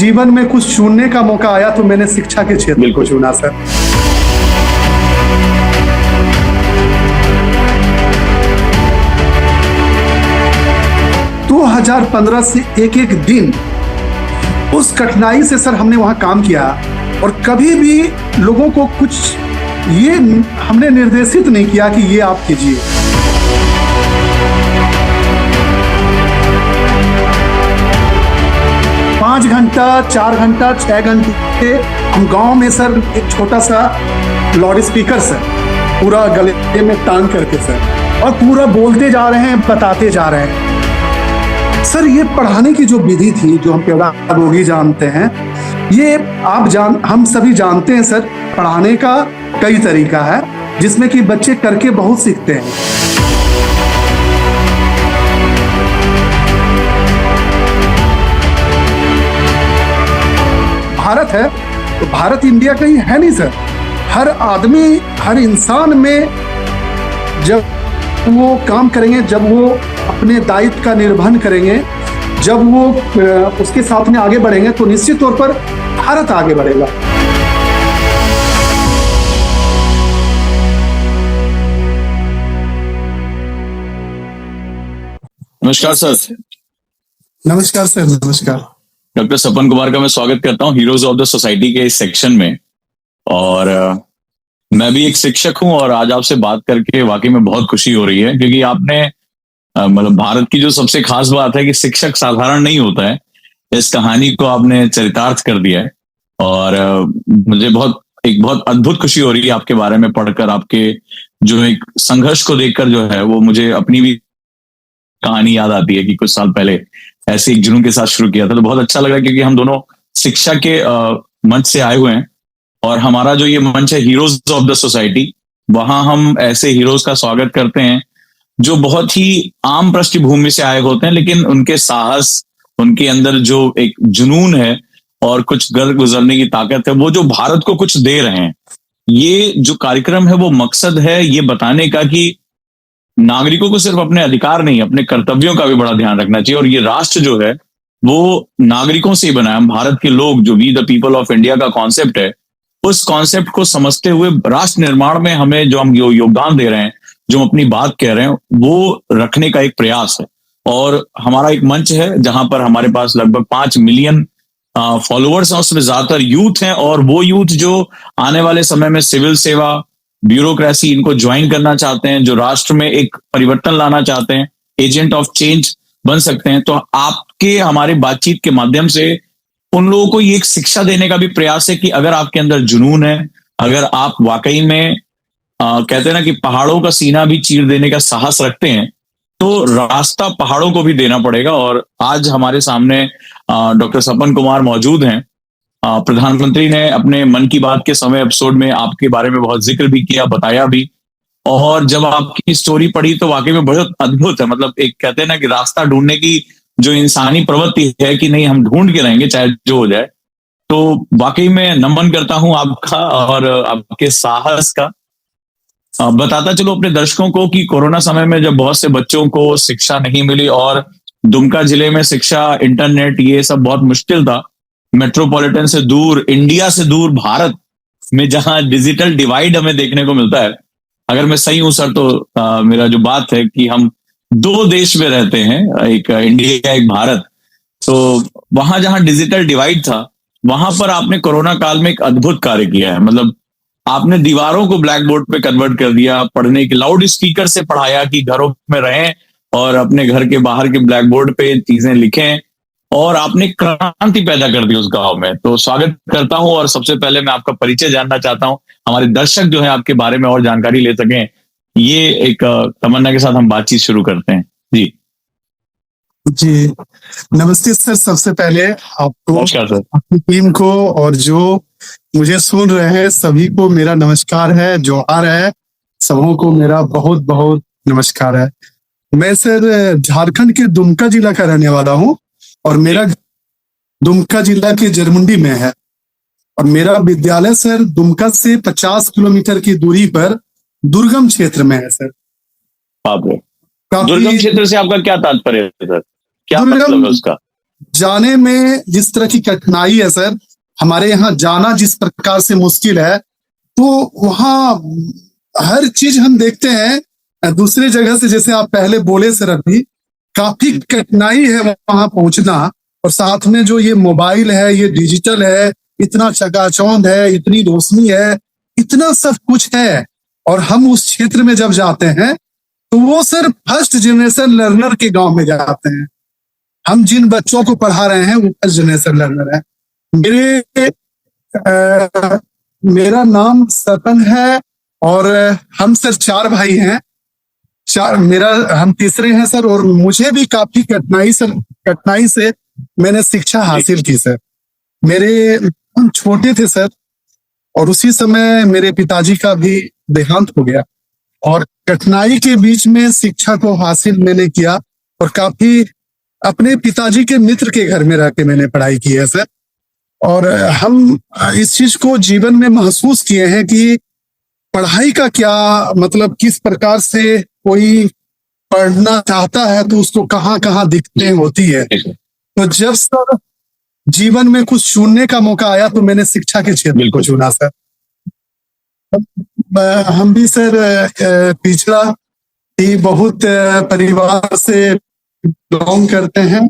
जीवन में कुछ चुनने का मौका आया तो मैंने शिक्षा के क्षेत्र को चुना सर। 2015 से एक एक दिन उस कठिनाई से सर हमने वहां काम किया, और कभी भी लोगों को कुछ ये हमने निर्देशित नहीं किया कि ये आप कीजिए। पाँच घंटा, 4 घंटा, 6 घंटे हम गांव में सर एक छोटा सा लाउड स्पीकर सर पूरा गले में टांग करके सर, और पूरा बोलते जा रहे हैं, बताते जा रहे हैं सर। ये पढ़ाने की जो विधि थी, जो हम पेडागोगी जानते हैं, ये हम सभी जानते हैं सर। पढ़ाने का कई तरीका है जिसमें कि बच्चे करके बहुत सीखते हैं। भारत है तो भारत इंडिया कहीं है नहीं सर। हर आदमी, हर इंसान में जब वो काम करेंगे, जब वो अपने दायित्व का निर्वहन करेंगे, जब वो उसके साथ में आगे बढ़ेंगे, तो निश्चित तौर पर भारत आगे बढ़ेगा। नमस्कार सर। नमस्कार सर। नमस्कार। डॉक्टर सपन कुमार का मैं स्वागत करता हूँ हीरोज ऑफ द सोसाइटी के इस सेक्शन में। और मैं भी एक शिक्षक हूँ और आज आपसे बात करके वाकई में बहुत खुशी हो रही है, क्योंकि आपने मतलब भारत की जो सबसे खास बात है कि शिक्षक साधारण नहीं होता है, इस कहानी को आपने चरितार्थ कर दिया है। और मुझे एक बहुत अद्भुत खुशी हो रही है आपके बारे में पढ़कर, आपके जो एक संघर्ष को देखकर जो है वो मुझे अपनी भी कहानी याद आती है कि कुछ साल पहले ऐसे एक जुनून के साथ शुरू किया था। तो बहुत अच्छा लगा क्योंकि हम दोनों शिक्षा के मंच से आए हुए हैं, और हमारा जो ये मंच है हीरोज ऑफ द सोसाइटी, वहां हम ऐसे हीरोज का स्वागत करते हैं जो बहुत ही आम पृष्ठभूमि से आए होते हैं, लेकिन उनके साहस, उनके अंदर जो एक जुनून है और कुछ घर गुजरने की ताकत है, वो जो भारत को कुछ दे रहे हैं। ये जो कार्यक्रम है वो मकसद है ये बताने का कि नागरिकों को सिर्फ अपने अधिकार नहीं, अपने कर्तव्यों का भी बड़ा ध्यान रखना चाहिए। और ये राष्ट्र जो है वो नागरिकों से ही बना है। हम भारत के लोग, जो we the people of India का कॉन्सेप्ट है, उस कॉन्सेप्ट को समझते हुए राष्ट्र निर्माण में हमें जो हम योगदान दे रहे हैं, जो हम अपनी बात कह रहे हैं, वो रखने का एक प्रयास है। और हमारा एक मंच है जहां पर हमारे पास लगभग 5 मिलियन फॉलोअर्स हैं, उसमें ज्यादातर यूथ हैं, और वो यूथ जो आने वाले समय में सिविल सेवा, ब्यूरोक्रेसी इनको ज्वाइन करना चाहते हैं, जो राष्ट्र में एक परिवर्तन लाना चाहते हैं, एजेंट ऑफ चेंज बन सकते हैं। तो आपके हमारे बातचीत के माध्यम से उन लोगों को ये एक शिक्षा देने का भी प्रयास है कि अगर आपके अंदर जुनून है, अगर आप वाकई में कहते हैं ना कि पहाड़ों का सीना भी चीर देने का साहस रखते हैं, तो रास्ता पहाड़ों को भी देना पड़ेगा। और आज हमारे सामने डॉक्टर सपन कुमार मौजूद हैं। प्रधानमंत्री ने अपने मन की बात के समय एपिसोड में आपके बारे में बहुत जिक्र भी किया, बताया भी, और जब आपकी स्टोरी पढ़ी तो वाकई में बहुत अद्भुत है। मतलब एक कहते हैं ना कि रास्ता ढूंढने की जो इंसानी प्रवृत्ति है कि नहीं, हम ढूंढ के रहेंगे चाहे जो हो जाए। तो वाकई में नमन करता हूं आपका और आपके साहस का। बताता चलो अपने दर्शकों को कि कोरोना समय में जब बहुत से बच्चों को शिक्षा नहीं मिली और दुमका जिले में शिक्षा, इंटरनेट ये सब बहुत मुश्किल था, मेट्रोपॉलिटन से दूर, इंडिया से दूर, भारत में जहां डिजिटल डिवाइड हमें देखने को मिलता है। अगर मैं सही हूं सर तो मेरा जो बात है कि हम 2 देश में रहते हैं, एक इंडिया एक भारत। तो वहां जहां डिजिटल डिवाइड था, वहां पर आपने कोरोना काल में एक अद्भुत कार्य किया है। मतलब आपने दीवारों को ब्लैक बोर्ड पे कन्वर्ट कर दिया, पढ़ने के लाउड स्पीकर से पढ़ाया कि घरों में रहें और अपने घर के बाहर के ब्लैक बोर्ड पे चीजें लिखें, और आपने क्रांति पैदा कर दी उस गांव में। तो स्वागत करता हूं, और सबसे पहले मैं आपका परिचय जानना चाहता हूं, हमारे दर्शक जो है आपके बारे में और जानकारी ले सकें। ये एक तमन्ना के साथ हम बातचीत शुरू करते हैं। जी नमस्ते सर। सबसे पहले आपको, नमस्कार सर, आपकी टीम को, और जो मुझे सुन रहे हैं सभी को मेरा नमस्कार है। जो आ रहे हैं सबों को मेरा बहुत बहुत नमस्कार है। मैं सर झारखंड के दुमका जिला का रहने वाला हूँ, और मेरा दुमका जिला के जरमुंडी में है, और मेरा विद्यालय सर दुमका से 50 किलोमीटर की दूरी पर दुर्गम क्षेत्र में है सर। दुर्गम क्षेत्र से आपका क्या तात्पर्य है सर? क्या मतलब है उसका? जाने में जिस तरह की कठिनाई है सर, हमारे यहाँ जाना जिस प्रकार से मुश्किल है, तो वहाँ हर चीज हम देखते हैं दूसरे जगह से, जैसे आप पहले बोले सर, अभी काफी कठिनाई है वहां पहुंचना। और साथ में जो ये मोबाइल है, ये डिजिटल है, इतना चकाचौंध है, इतनी रोशनी है, इतना सब कुछ है। और हम उस क्षेत्र में जब जाते हैं तो वो सर फर्स्ट जनरेशन लर्नर के गांव में जाते हैं। हम जिन बच्चों को पढ़ा रहे हैं वो फर्स्ट जनरेशन लर्नर है। मेरा नाम सपन है और हम सर 4 भाई हैं। हम तीसरे हैं सर। और मुझे भी काफी कठिनाई से मैंने शिक्षा हासिल की सर। हम छोटे थे सर, और उसी समय मेरे पिताजी का भी देहांत हो गया, और कठिनाई के बीच में शिक्षा को हासिल मैंने किया। और काफी अपने पिताजी के मित्र के घर में रह के मैंने पढ़ाई की है सर। और हम इस चीज को जीवन में महसूस किए हैं कि पढ़ाई का क्या मतलब, किस प्रकार से कोई पढ़ना चाहता है तो उसको कहाँ कहाँ दिक्कतें होती है। तो जब सर जीवन में कुछ चुनने का मौका आया तो मैंने शिक्षा के क्षेत्र को चुना सर। हम भी सर पिछड़ा ही बहुत परिवार से बिलोंग करते हैं,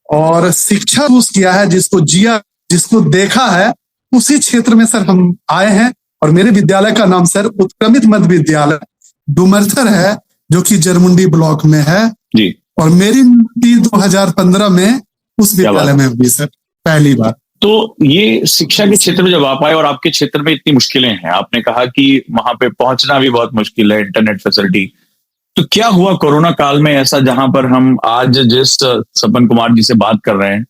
और शिक्षा यूज किया है, जिसको जिया, जिसको देखा है, उसी क्षेत्र में सर हम आए हैं। और मेरे विद्यालय का नाम सर उत्क्रमित मध्य विद्यालय डुमरथर है, जो कि जरमुंडी ब्लॉक में है जी। और मेरी नियुक्ति 2015 में उस विद्यालय में हुई सर, पहली बार। तो ये शिक्षा के क्षेत्र में जब आप आए और आपके क्षेत्र में इतनी मुश्किलें हैं, आपने कहा कि वहां पे पहुंचना भी बहुत मुश्किल है, इंटरनेट फैसिलिटी, तो क्या हुआ कोरोना काल में ऐसा, जहां पर हम आज जिस सपन कुमार जी से बात कर रहे हैं,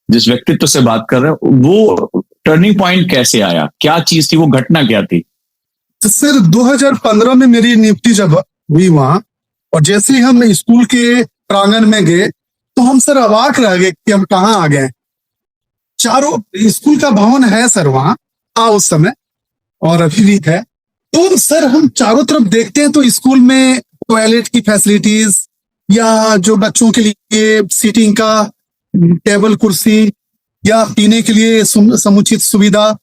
जिस व्यक्तित्व से बात कर रहे हैं, वो टर्निंग पॉइंट कैसे आया? क्या चीज थी, वो घटना क्या थी? तो सर 2015 में मेरी नियुक्ति जब हुई वहां, और जैसे ही हम स्कूल के प्रांगण में गए तो हम सर अवाक रह गए कि हम कहाँ आ गए। चारों स्कूल का भवन है सर वहां था उस समय, और अभी भी है। तो सर हम चारों तरफ देखते हैं तो स्कूल में टॉयलेट की फैसिलिटीज, या जो बच्चों के लिए सीटिंग का टेबल कुर्सी, या पीने के लिए समुचित सुविधा,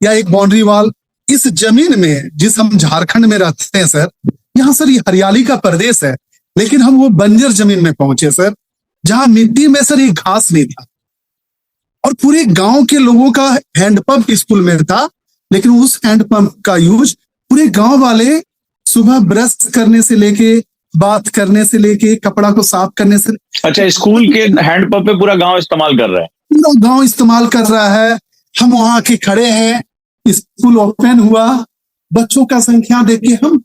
या एक बाउंड्री वॉल, इस जमीन में, जिस हम झारखंड में रहते हैं सर, यहाँ सर ये हरियाली का प्रदेश है, लेकिन हम वो बंजर जमीन में पहुंचे सर, जहां मिट्टी में सर ये घास नहीं था। और पूरे गांव के लोगों का हैंडपंप स्कूल में था, लेकिन उस हैंडपंप का यूज पूरे गांव वाले सुबह ब्रश करने से लेके, बात करने से लेके, कपड़ा को साफ करने से। अच्छा, स्कूल के हैंडपंप पे पूरा गांव इस्तेमाल कर रहा है? पूरा गांव इस्तेमाल कर रहा है। हम वहां के खड़े हैं, स्कूल ओपन हुआ, बच्चों का संख्या देख के हम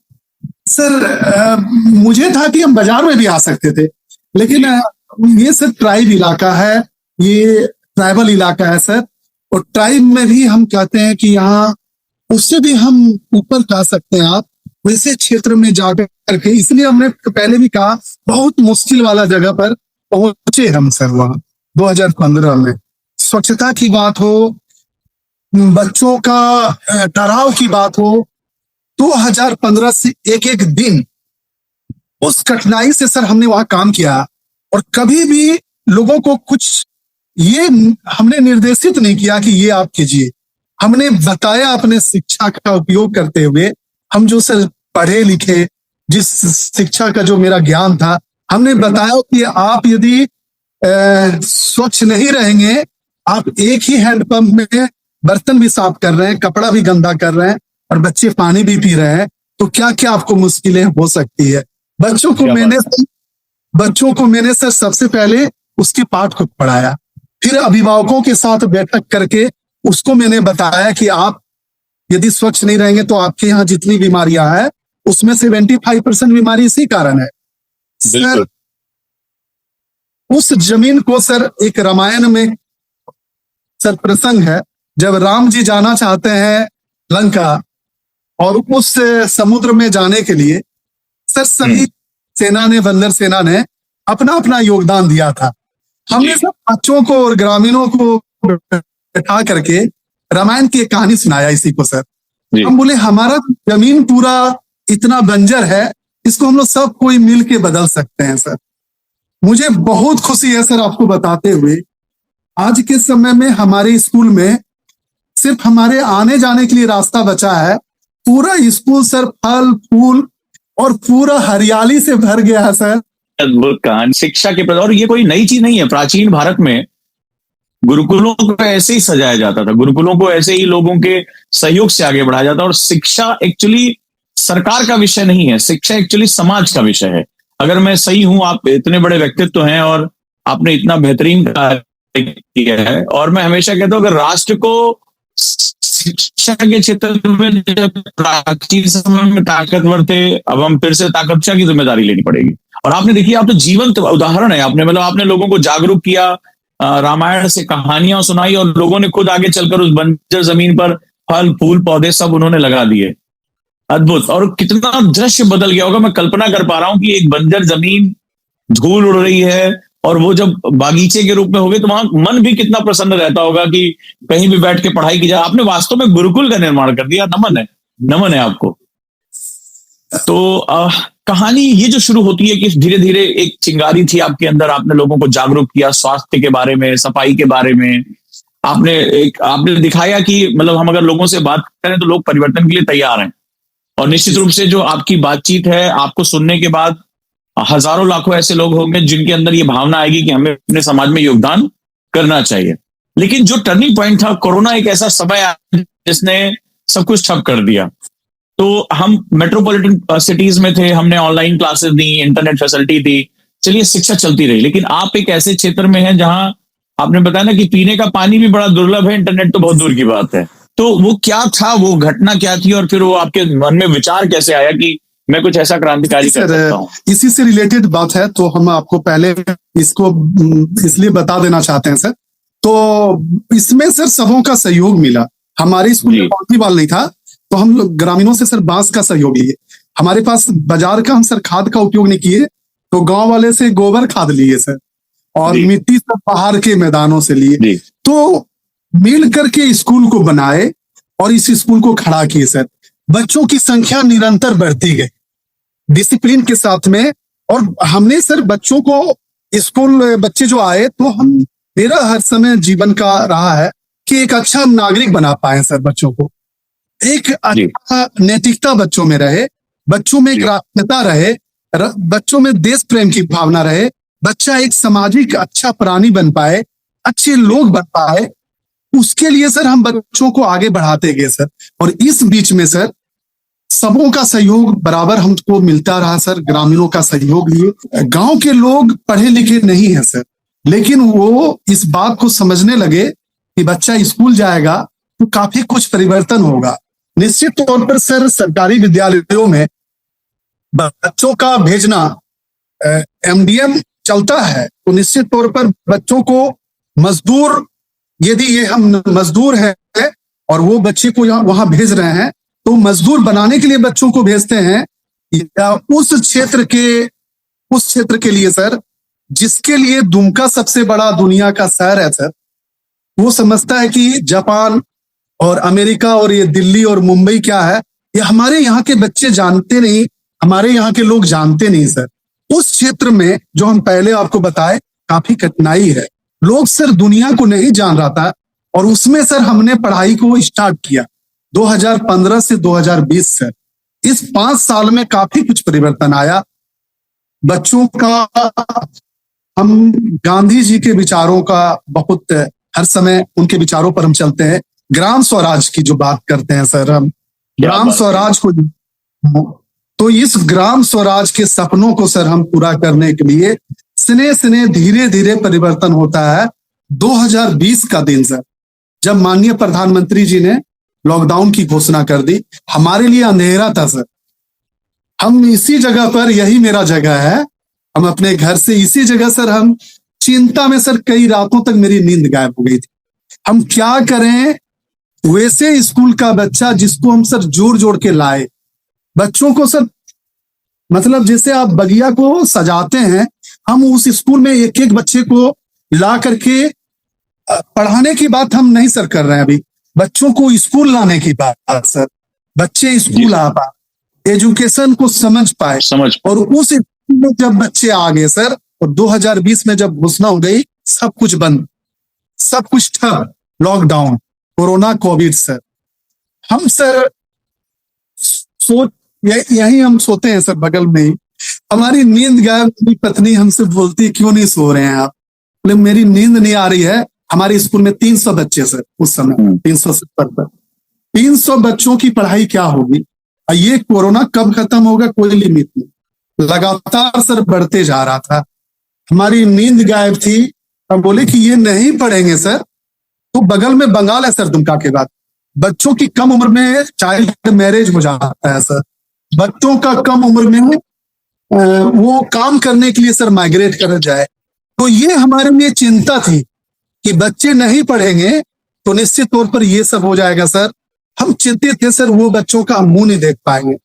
सर मुझे था कि हम बाजार में भी आ सकते थे, लेकिन ये सर ट्राइब इलाका है, ये ट्राइबल इलाका है सर। और ट्राइब में भी हम कहते हैं कि यहाँ उससे भी हम ऊपर जा सकते हैं आप, वैसे क्षेत्र में जाकर करके। इसलिए हमने पहले भी कहा, बहुत मुश्किल वाला जगह पर पहुंचे हम सर वहां 2015 में। स्वच्छता की बात हो, बच्चों का ठहराव की बात हो, 2015 से एक एक दिन उस कठिनाई से सर हमने वहां काम किया। और कभी भी लोगों को कुछ ये हमने निर्देशित नहीं किया कि ये आप कीजिए। हमने बताया अपने शिक्षा का उपयोग करते हुए, हम जो सर पढ़े लिखे, जिस शिक्षा का जो मेरा ज्ञान था, हमने बताया कि आप यदि स्वच्छ नहीं रहेंगे, आप एक ही हैंडपंप में बर्तन भी साफ कर रहे हैं, कपड़ा भी गंदा कर रहे हैं, और बच्चे पानी भी पी रहे हैं, तो क्या क्या आपको मुश्किलें हो सकती है। बच्चों को मैंने सर सबसे पहले उसके पाठ को पढ़ाया, फिर अभिभावकों के साथ बैठक करके उसको मैंने बताया कि आप यदि स्वच्छ नहीं रहेंगे तो आपके यहाँ जितनी बीमारियां हैं उसमें 75% बीमारी इसी कारण है सर। उस जमीन को सर, एक रामायण में सर प्रसंग है, जब राम जी जाना चाहते हैं लंका, और उस समुद्र में जाने के लिए सर सभी सेना ने, बंदर सेना ने अपना अपना योगदान दिया था। हमने सब बच्चों को और ग्रामीणों को बैठा करके रामायण की एक कहानी सुनाया इसी को सर। हम बोले हमारा जमीन पूरा इतना बंजर है, इसको हम लोग सब कोई मिल के बदल सकते हैं सर। मुझे बहुत खुशी है सर आपको बताते हुए आज के समय में हमारे स्कूल में सिर्फ हमारे आने जाने के लिए रास्ता बचा है। पूरा स्कूल सर फल फूल और पूरा हरियाली से भर गया है सर। अद्भुत कहानी शिक्षा के प्रति, और ये कोई नई चीज नहीं है। प्राचीन भारत में गुरुकुलों को ऐसे ही सजाया जाता था, गुरुकुलों को ऐसे ही लोगों के सहयोग से आगे बढ़ाया जाता। और शिक्षा एक्चुअली सरकार का विषय नहीं है, शिक्षा एक्चुअली समाज का विषय है। अगर मैं सही हूं, आप इतने बड़े व्यक्तित्व हैं और आपने इतना बेहतरीन कार्य किया है। और मैं हमेशा कहता हूं, अगर राष्ट्र को शिक्षा के क्षेत्र में जब प्राचीन समय में ताकतवर थे, अब हम फिर से ताकतशा की जिम्मेदारी लेनी पड़ेगी। और आपने देखिए, आप तो जीवंत उदाहरण है। आपने लोगों को जागरूक किया, रामायण से कहानियां सुनाई, और लोगों ने खुद आगे चलकर उस बंजर जमीन पर फल फूल पौधे सब उन्होंने लगा दिए। अद्भुत। और कितना दृश्य बदल गया होगा। मैं कल्पना कर पा रहा हूं कि एक बंजर जमीन धूल उड़ रही है, और वो जब बागीचे के रूप में होगी तो वहां मन भी कितना प्रसन्न रहता होगा कि कहीं भी बैठ के पढ़ाई की जाए। आपने वास्तव में गुरुकुल का निर्माण कर दिया। नमन है आपको। तो कहानी ये जो शुरू होती है कि धीरे धीरे एक चिंगारी थी आपके अंदर, आपने लोगों को जागरूक किया स्वास्थ्य के बारे में, सफाई के बारे में। आपने दिखाया कि मतलब हम अगर लोगों से बात करें तो लोग परिवर्तन के लिए तैयार हैं। और निश्चित रूप से जो आपकी बातचीत है, आपको सुनने के बाद हजारों लाखों ऐसे लोग होंगे जिनके अंदर ये भावना आएगी कि हमें अपने समाज में योगदान करना चाहिए। लेकिन जो टर्निंग पॉइंट था, कोरोना एक ऐसा समय आया जिसने सब कुछ ठप कर दिया। तो हम मेट्रोपॉलिटन सिटीज में थे, हमने ऑनलाइन क्लासेस दी, इंटरनेट फैसिलिटी दी, चलिए शिक्षा चलती रही। लेकिन आप एक ऐसे क्षेत्र में हैं जहां आपने बताया ना कि पीने का पानी भी बड़ा दुर्लभ है, इंटरनेट तो बहुत दूर की बात है। तो वो क्या था, वो घटना क्या थी, और फिर वो आपके मन में विचार कैसे आया कि मैं कुछ ऐसा क्रांतिकारी कर सकता हूँ? इसी से रिलेटेड बात है, तो हम आपको पहले इसको इसलिए बता देना चाहते हैं सर। तो इसमें सर सबों का सहयोग मिला। हमारे स्कूल में वॉलीबॉल नहीं था, तो हम लोग ग्रामीणों से सर बांस का सहयोग लिए। हमारे पास बाजार का हम सर खाद का उपयोग नहीं किए, तो गांव वाले से गोबर खाद लिए सर, और मिट्टी सब बाहर के मैदानों से लिए। तो मिल करके स्कूल को बनाए और इस स्कूल को खड़ा किए सर। बच्चों की संख्या निरंतर बढ़ती गई डिसिप्लिन के साथ में। और हमने सर बच्चों को, स्कूल बच्चे जो आए, तो मेरा हर समय जीवन का रहा है कि एक अच्छा नागरिक बना पाए सर बच्चों को। एक अच्छा नैतिकता बच्चों में रहे, बच्चों में एक राष्ट्रीयता रहे, बच्चों में देश प्रेम की भावना रहे, बच्चा एक सामाजिक अच्छा प्राणी बन पाए, अच्छे लोग बन पाए। उसके लिए सर हम बच्चों को आगे बढ़ाते गए सर। और इस बीच में सर सबों का सहयोग बराबर हमको मिलता रहा सर। ग्रामीणों का सहयोग लिए। गांव के लोग पढ़े लिखे नहीं है सर, लेकिन वो इस बात को समझने लगे कि बच्चा स्कूल जाएगा तो काफी कुछ परिवर्तन होगा। निश्चित तौर पर सर सरकारी विद्यालयों में बच्चों का भेजना एमडीएम चलता है, तो निश्चित तौर पर बच्चों को मजदूर, यदि ये हम मजदूर हैं और वो बच्चे को वहां भेज रहे हैं, तो मजदूर बनाने के लिए बच्चों को भेजते हैं, या उस क्षेत्र के लिए सर, जिसके लिए दुमका सबसे बड़ा दुनिया का शहर है सर। वो समझता है कि जापान और अमेरिका और ये दिल्ली और मुंबई क्या है, ये हमारे यहाँ के बच्चे जानते नहीं, हमारे यहाँ के लोग जानते नहीं सर। उस क्षेत्र में जो हम पहले आपको बताए, काफी कठिनाई है। लोग सर दुनिया को नहीं जान रहा था, और उसमें सर हमने पढ़ाई को स्टार्ट किया 2015 से 2020 सर। इस 5 साल में काफी कुछ परिवर्तन आया बच्चों का। हम गांधी जी के विचारों का बहुत, हर समय उनके विचारों पर हम चलते हैं। ग्राम स्वराज की जो बात करते हैं सर हम, ग्राम स्वराज को, तो इस ग्राम स्वराज के सपनों को सर हम पूरा करने के लिए स्नेह स्नेह धीरे धीरे परिवर्तन होता है। 2020 का दिन सर, जब माननीय प्रधानमंत्री जी ने लॉकडाउन की घोषणा कर दी, हमारे लिए अंधेरा था सर। हम इसी जगह पर, यही मेरा जगह है, हम अपने घर से इसी जगह सर, हम चिंता में सर कई रातों तक मेरी नींद गायब हो गई थी। हम क्या करें? वैसे स्कूल का बच्चा जिसको हम सर जोड़ जोड़ के लाए, बच्चों को सर, मतलब जैसे आप बगिया को सजाते हैं, हम उस स्कूल में एक एक बच्चे को ला करके पढ़ाने की बात हम नहीं सर कर रहे हैं अभी, बच्चों को स्कूल लाने की बात सर। बच्चे स्कूल आ पाए, एजुकेशन को समझ पाए, और उस स्कूल में जब बच्चे आ गए सर, और 2020 में जब घोषणा हो गई, सब कुछ बंद। सब कुछ ठप, लॉकडाउन, कोरोना, कोविड सर। हम सर यही हम सोते हैं सर बगल में ही। हमारी नींद गायब, मेरी पत्नी हमसे बोलती क्यों नहीं सो रहे हैं आप? बोले मेरी नींद नहीं आ रही है। हमारे स्कूल में 300 बच्चे सर, उस समय 370 पर 300 बच्चों की पढ़ाई क्या होगी? ये कोरोना कब खत्म होगा कोई लिमिट नहीं, लगातार सर बढ़ते जा रहा था। हमारी नींद गायब थी। हम बोले कि ये नहीं पढ़ेंगे सर। तो बगल में बंगाल है सर, दुमका के बाद बच्चों की कम उम्र में चाइल्ड मैरिज हो जाता है सर। बच्चों का कम उम्र में वो काम करने के लिए सर माइग्रेट कर जाए। तो ये हमारे लिए चिंता थी कि बच्चे नहीं पढ़ेंगे तो निश्चित तौर पर ये सब हो जाएगा सर। हम चिंतित थे सर, वो बच्चों का मुंह नहीं देख पाएंगे।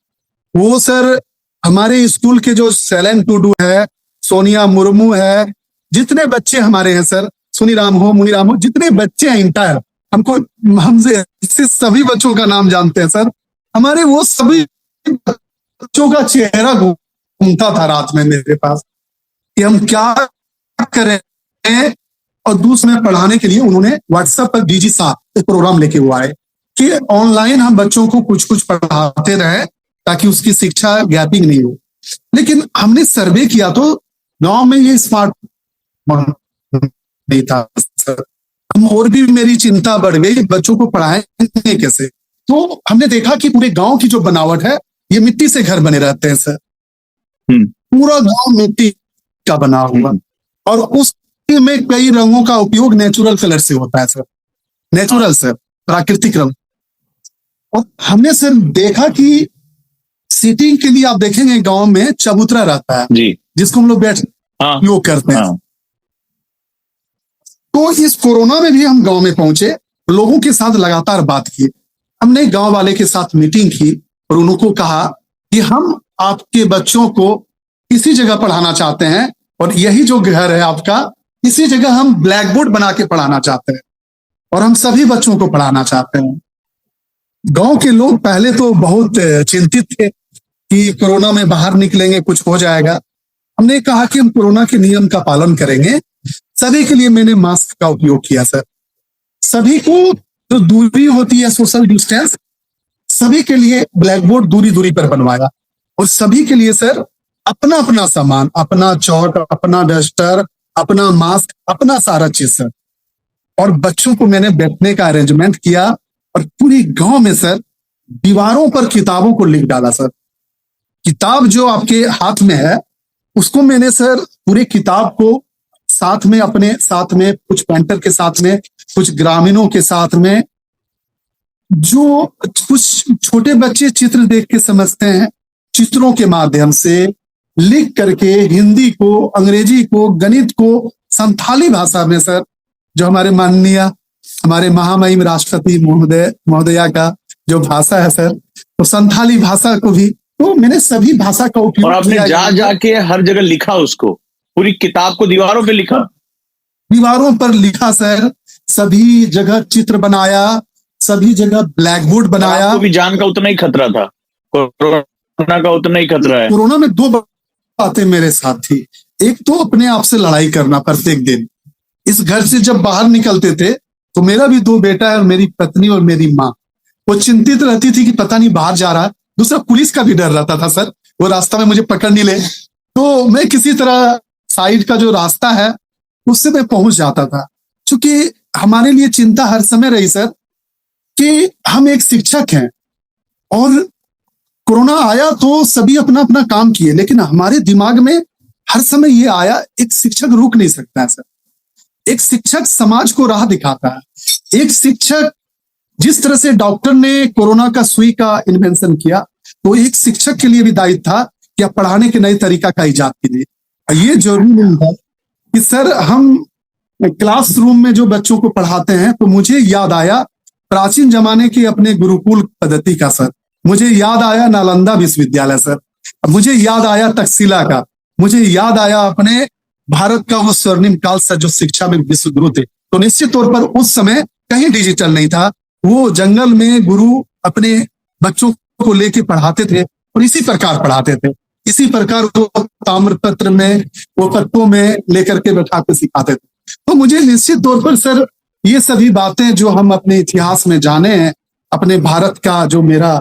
वो सर हमारे स्कूल के जो सैलन टूडू है, सोनिया मुर्मू है, जितने बच्चे हमारे हैं सर, सुनीराम हो, मुनीराम हो, जितने बच्चे हैं इंटायर, हमसे सभी बच्चों का नाम जानते हैं सर। हमारे वो सभी बच्चों का चेहरा घूमता था रात में मेरे पास कि हम क्या करें। और दूसरे में पढ़ाने के लिए उन्होंने व्हाट्सएप पर डीजी साहब एक प्रोग्राम लेके हुआ है कि ऑनलाइन हम बच्चों को कुछ कुछ पढ़ाते रहे ताकि उसकी शिक्षा गैपिंग नहीं हो। लेकिन हमने सर्वे किया तो गांव में ये स्मार्ट नहीं था सर। हम और भी मेरी चिंता बढ़ गई, बच्चों को पढ़ाएंगे कैसे? तो हमने देखा कि पूरे गांव की जो बनावट है, ये मिट्टी से घर बने रहते हैं सर। पूरा गांव मिट्टी का बना हुआ, और उसमें कई रंगों का उपयोग नेचुरल कलर से होता है सर, नेचुरल सर, प्राकृतिक रंग। और हमने सर देखा कि सीटिंग के लिए आप देखेंगे गांव में चबूतरा रहता है जी, जिसको हम लोग बैठ उपयोग करते हैं। तो इस कोरोना में भी हम गांव में पहुंचे, लोगों के साथ लगातार बात की। हमने गांव वाले के साथ मीटिंग की और उनको कहा कि हम आपके बच्चों को इसी जगह पढ़ाना चाहते हैं, और यही जो घर है आपका, इसी जगह हम ब्लैक बोर्ड बना के पढ़ाना चाहते हैं, और हम सभी बच्चों को पढ़ाना चाहते हैं। गांव के लोग पहले तो बहुत चिंतित थे कि कोरोना में बाहर निकलेंगे कुछ हो जाएगा। हमने कहा कि हम कोरोना के नियम का पालन करेंगे। सभी के लिए मैंने मास्क का उपयोग किया सर। सभी को जो दूरी होती है, सोशल डिस्टेंस, सभी के लिए ब्लैक बोर्ड दूरी दूरी पर बनवाया, और सभी के लिए सर अपना अपना सामान, अपना चौक, अपना डस्टर, अपना मास्क, अपना सारा चीज सर। और बच्चों को मैंने बैठने का अरेंजमेंट किया, और पूरी गांव में सर दीवारों पर किताबों को लिख डाला सर। किताब जो आपके हाथ में है उसको मैंने सर पूरी किताब को साथ में, अपने साथ में, कुछ पेंटर के साथ में, कुछ ग्रामीणों के साथ में, जो कुछ छोटे बच्चे चित्र देख के समझते हैं, चित्रों के माध्यम से लिख करके हिंदी को, अंग्रेजी को, गणित को संथाली भाषा में सर, जो हमारे माननीय, हमारे महामहिम राष्ट्रपति महोदया का जो भाषा है सर, तो संथाली भाषा को भी, तो मैंने सभी भाषा का उपयोग और आपने जाके हर जगह लिखा, उसको पूरी किताब को दीवारों पे लिखा, दीवारों पर लिखा सर, सभी जगह चित्र बनाया, सभी जगह ब्लैक बोर्ड बनाया। आपको भी जान का उतना ही खतरा था, कोरोना का उतना ही खतरा है। कोरोना में दो बातें मेरे साथ थी। एक तो अपने आप से लड़ाई करना प्रत्येक दिन। इस घर से जब बाहर निकलते थे तो मेरा भी 2 बेटा है, और मेरी पत्नी और मेरी माँ, वो चिंतित रहती थी कि पता नहीं बाहर जा रहा है। दूसरा पुलिस का भी डर रहता था सर, वो रास्ता में मुझे पकड़ नहीं ले, तो मैं किसी तरह साइड का जो रास्ता है उससे मैं पहुंच जाता था। क्योंकि हमारे लिए चिंता हर समय रही सर कि हम एक शिक्षक हैं, और कोरोना आया तो सभी अपना अपना काम किए, लेकिन हमारे दिमाग में हर समय ये आया, एक शिक्षक रुक नहीं सकता है सर। एक शिक्षक समाज को राह दिखाता है। एक शिक्षक, जिस तरह से डॉक्टर ने कोरोना का सुई का इन्वेंशन किया, तो एक शिक्षक के लिए भी दायित्व था कि आप पढ़ाने के नए तरीका का इजाद कीजिए। ये जरूरी नहीं था कि सर हम क्लासरूम में जो बच्चों को पढ़ाते हैं, तो मुझे याद आया प्राचीन जमाने के अपने गुरुकुल पद्धति का सर, मुझे याद आया नालंदा विश्वविद्यालय सर, मुझे याद आया तक्षशिला का, मुझे याद आया अपने भारत का वो स्वर्णिम काल सर जो शिक्षा में विश्व गुरु थे। तो निश्चित तौर पर उस समय कहीं डिजिटल नहीं था, वो जंगल में गुरु अपने बच्चों को लेके पढ़ाते थे, और इसी प्रकार पढ़ाते थे, इसी प्रकार वो ताम्रपत्र में, वो पत्तों में लेकर के बैठा के सिखाते थे। तो मुझे निश्चित तौर पर सर ये सभी बातें जो हम अपने इतिहास में जाने हैं, अपने भारत का जो मेरा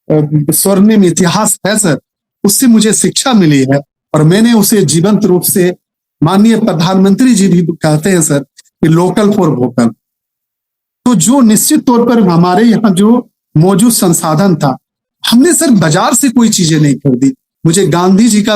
स्वर्णिम इतिहास है सर, उससे मुझे शिक्षा मिली है और मैंने उसे जीवंत रूप से, माननीय प्रधानमंत्री जी भी कहते हैं सर कि लोकल फॉर वोकल। तो जो निश्चित तौर पर हमारे यहाँ जो मौजूद संसाधन था, हमने सर बाजार से कोई चीजें नहीं खरीदी। मुझे गांधी जी का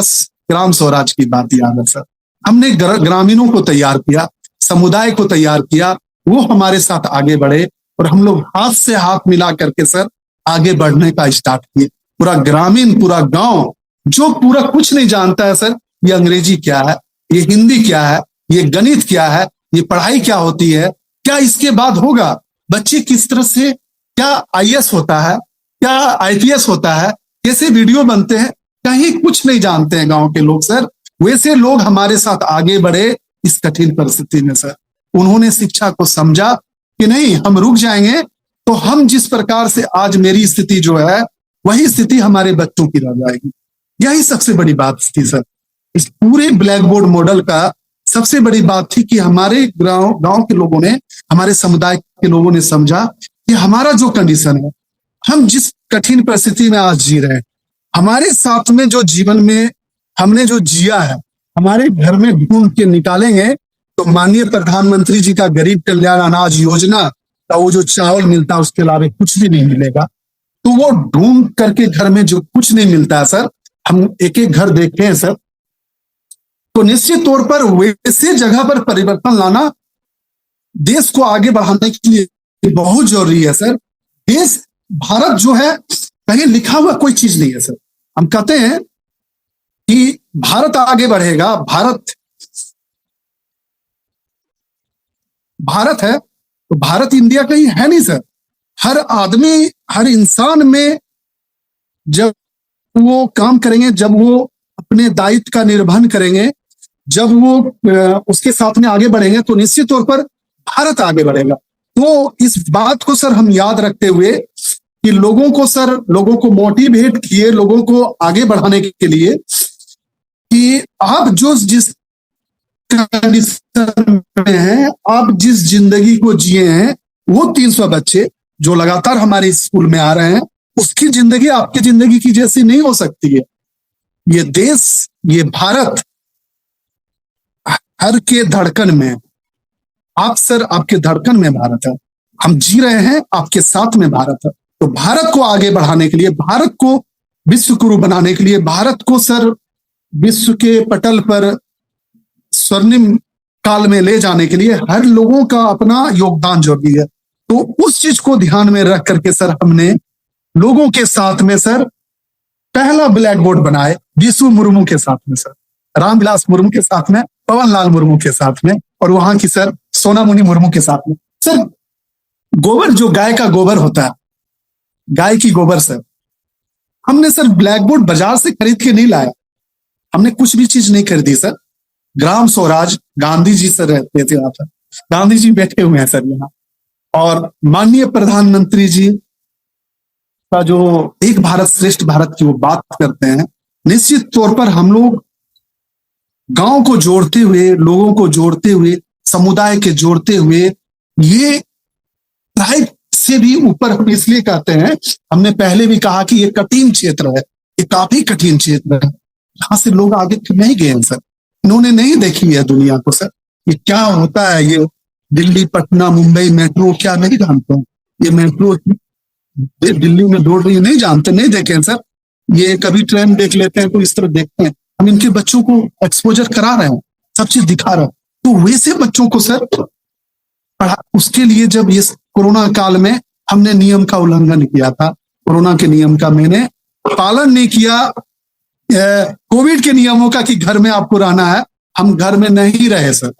ग्राम स्वराज की बात याद है सर। हमने ग्रामीणों को तैयार किया, समुदाय को तैयार किया, वो हमारे साथ आगे बढ़े और हम लोग हाथ से हाथ मिला करके सर आगे बढ़ने का स्टार्ट किए। पूरा ग्रामीण, पूरा गांव जो पूरा कुछ नहीं जानता है सर, ये अंग्रेजी क्या है, ये हिंदी क्या है, ये गणित क्या है, ये पढ़ाई क्या होती है, क्या इसके बाद होगा, बच्चे किस तरह से, क्या आईएएस होता है, क्या आईपीएस होता है, कैसे वीडियो बनते हैं, कहीं कुछ नहीं जानते हैं गांव के लोग सर। वैसे लोग हमारे साथ आगे बढ़े इस कठिन परिस्थिति में सर। उन्होंने शिक्षा को समझा कि नहीं, हम रुक जाएंगे तो हम जिस प्रकार से आज मेरी स्थिति जो है, वही स्थिति हमारे बच्चों की रह जाएगी। यही सबसे बड़ी बात थी सर। इस पूरे ब्लैक बोर्ड मॉडल का सबसे बड़ी बात थी कि हमारे गांव के लोगों ने, हमारे समुदाय के लोगों ने समझा कि हमारा जो कंडीशन है, हम जिस कठिन परिस्थिति में आज जी रहे हैं, हमारे साथ में जो जीवन में हमने जो जिया है, हमारे घर में ढूंढ के निकालेंगे तो माननीय प्रधानमंत्री जी का गरीब कल्याण अनाज योजना का वो जो चावल मिलता है उसके अलावा कुछ भी नहीं मिलेगा। तो वो ढूंढ करके घर में जो कुछ नहीं मिलता है सर, हम एक एक घर देखते हैं सर, तो निश्चित तौर पर वैसे जगह पर परिवर्तन लाना देश को आगे बढ़ाने के लिए बहुत जरूरी है सर। देश, भारत जो है, कहीं लिखा हुआ कोई चीज नहीं है सर। हम कहते हैं कि भारत आगे बढ़ेगा, भारत है तो भारत इंडिया कहीं है नहीं सर। हर आदमी, हर इंसान में जब वो काम करेंगे, जब वो अपने दायित्व का निर्वहन करेंगे, जब वो उसके साथ में आगे बढ़ेंगे तो निश्चित तौर पर भारत आगे बढ़ेगा। तो इस बात को सर हम याद रखते हुए कि लोगों को मोटिवेट किए, लोगों को आगे बढ़ाने के लिए कि आप जो जिस कंडीशन में हैं, आप जिस जिंदगी को जिए हैं, वो 300 बच्चे जो लगातार हमारे स्कूल में आ रहे हैं, उसकी जिंदगी आपकी जिंदगी की जैसी नहीं हो सकती है। ये देश, ये भारत हर के धड़कन में, आप सर, आपके धड़कन में भारत है। हम जी रहे हैं, आपके साथ में भारत है। तो भारत को आगे बढ़ाने के लिए, भारत को विश्व गुरु बनाने के लिए, भारत को सर विश्व के पटल पर स्वर्णिम काल में ले जाने के लिए हर लोगों का अपना योगदान जरूरी है। तो उस चीज को ध्यान में रख करके सर हमने लोगों के साथ में सर पहला ब्लैक बोर्ड बनाए, विशु मुर्मू के साथ में सर, रामविलास मुर्मू के साथ में, पवन लाल मुर्मू के साथ में और वहां की सर सोनामुनि मुर्मू के साथ में। सर गोबर, जो गाय का गोबर होता है, गाय की गोबर सर, हमने सर ब्लैक बोर्ड बाजार से खरीद के नहीं लाया, हमने कुछ भी चीज नहीं खरीदी सर। ग्राम स्वराज, गांधी जी सर रहते थे यहाँ पर, गांधी जी बैठे हुए हैं सर यहाँ, और माननीय प्रधानमंत्री जी का जो एक भारत श्रेष्ठ भारत की वो बात करते हैं, निश्चित तौर पर हम लोग गांव को जोड़ते हुए, लोगों को जोड़ते हुए, समुदाय के जोड़ते हुए, ये ट्राइब से भी ऊपर हम इसलिए कहते हैं, हमने पहले भी कहा कि ये कठिन क्षेत्र है, ये काफी कठिन क्षेत्र है, यहाँ से लोग आगे नहीं गए हैं सर, इन्होंने नहीं देखी है दुनिया को सर, ये क्या होता है, ये दिल्ली, पटना, मुंबई मेट्रो क्या नहीं जानते हैं, ये मेट्रो दिल्ली में दौड़ रही है, नहीं जानते, नहीं देखे हैं सर। ये कभी ट्रेन देख लेते हैं तो इस तरह देखते हैं, हम इनके बच्चों को एक्सपोजर करा रहे हैं, सब चीज दिखा रहे हैं। तो वैसे बच्चों को सर पढ़ा, उसके लिए जब ये कोरोना काल में हमने नियम का उल्लंघन किया था, कोरोना के नियम का मैंने पालन नहीं किया, कोविड के नियमों का कि घर में आपको रहना है, हम घर में नहीं रहे सर।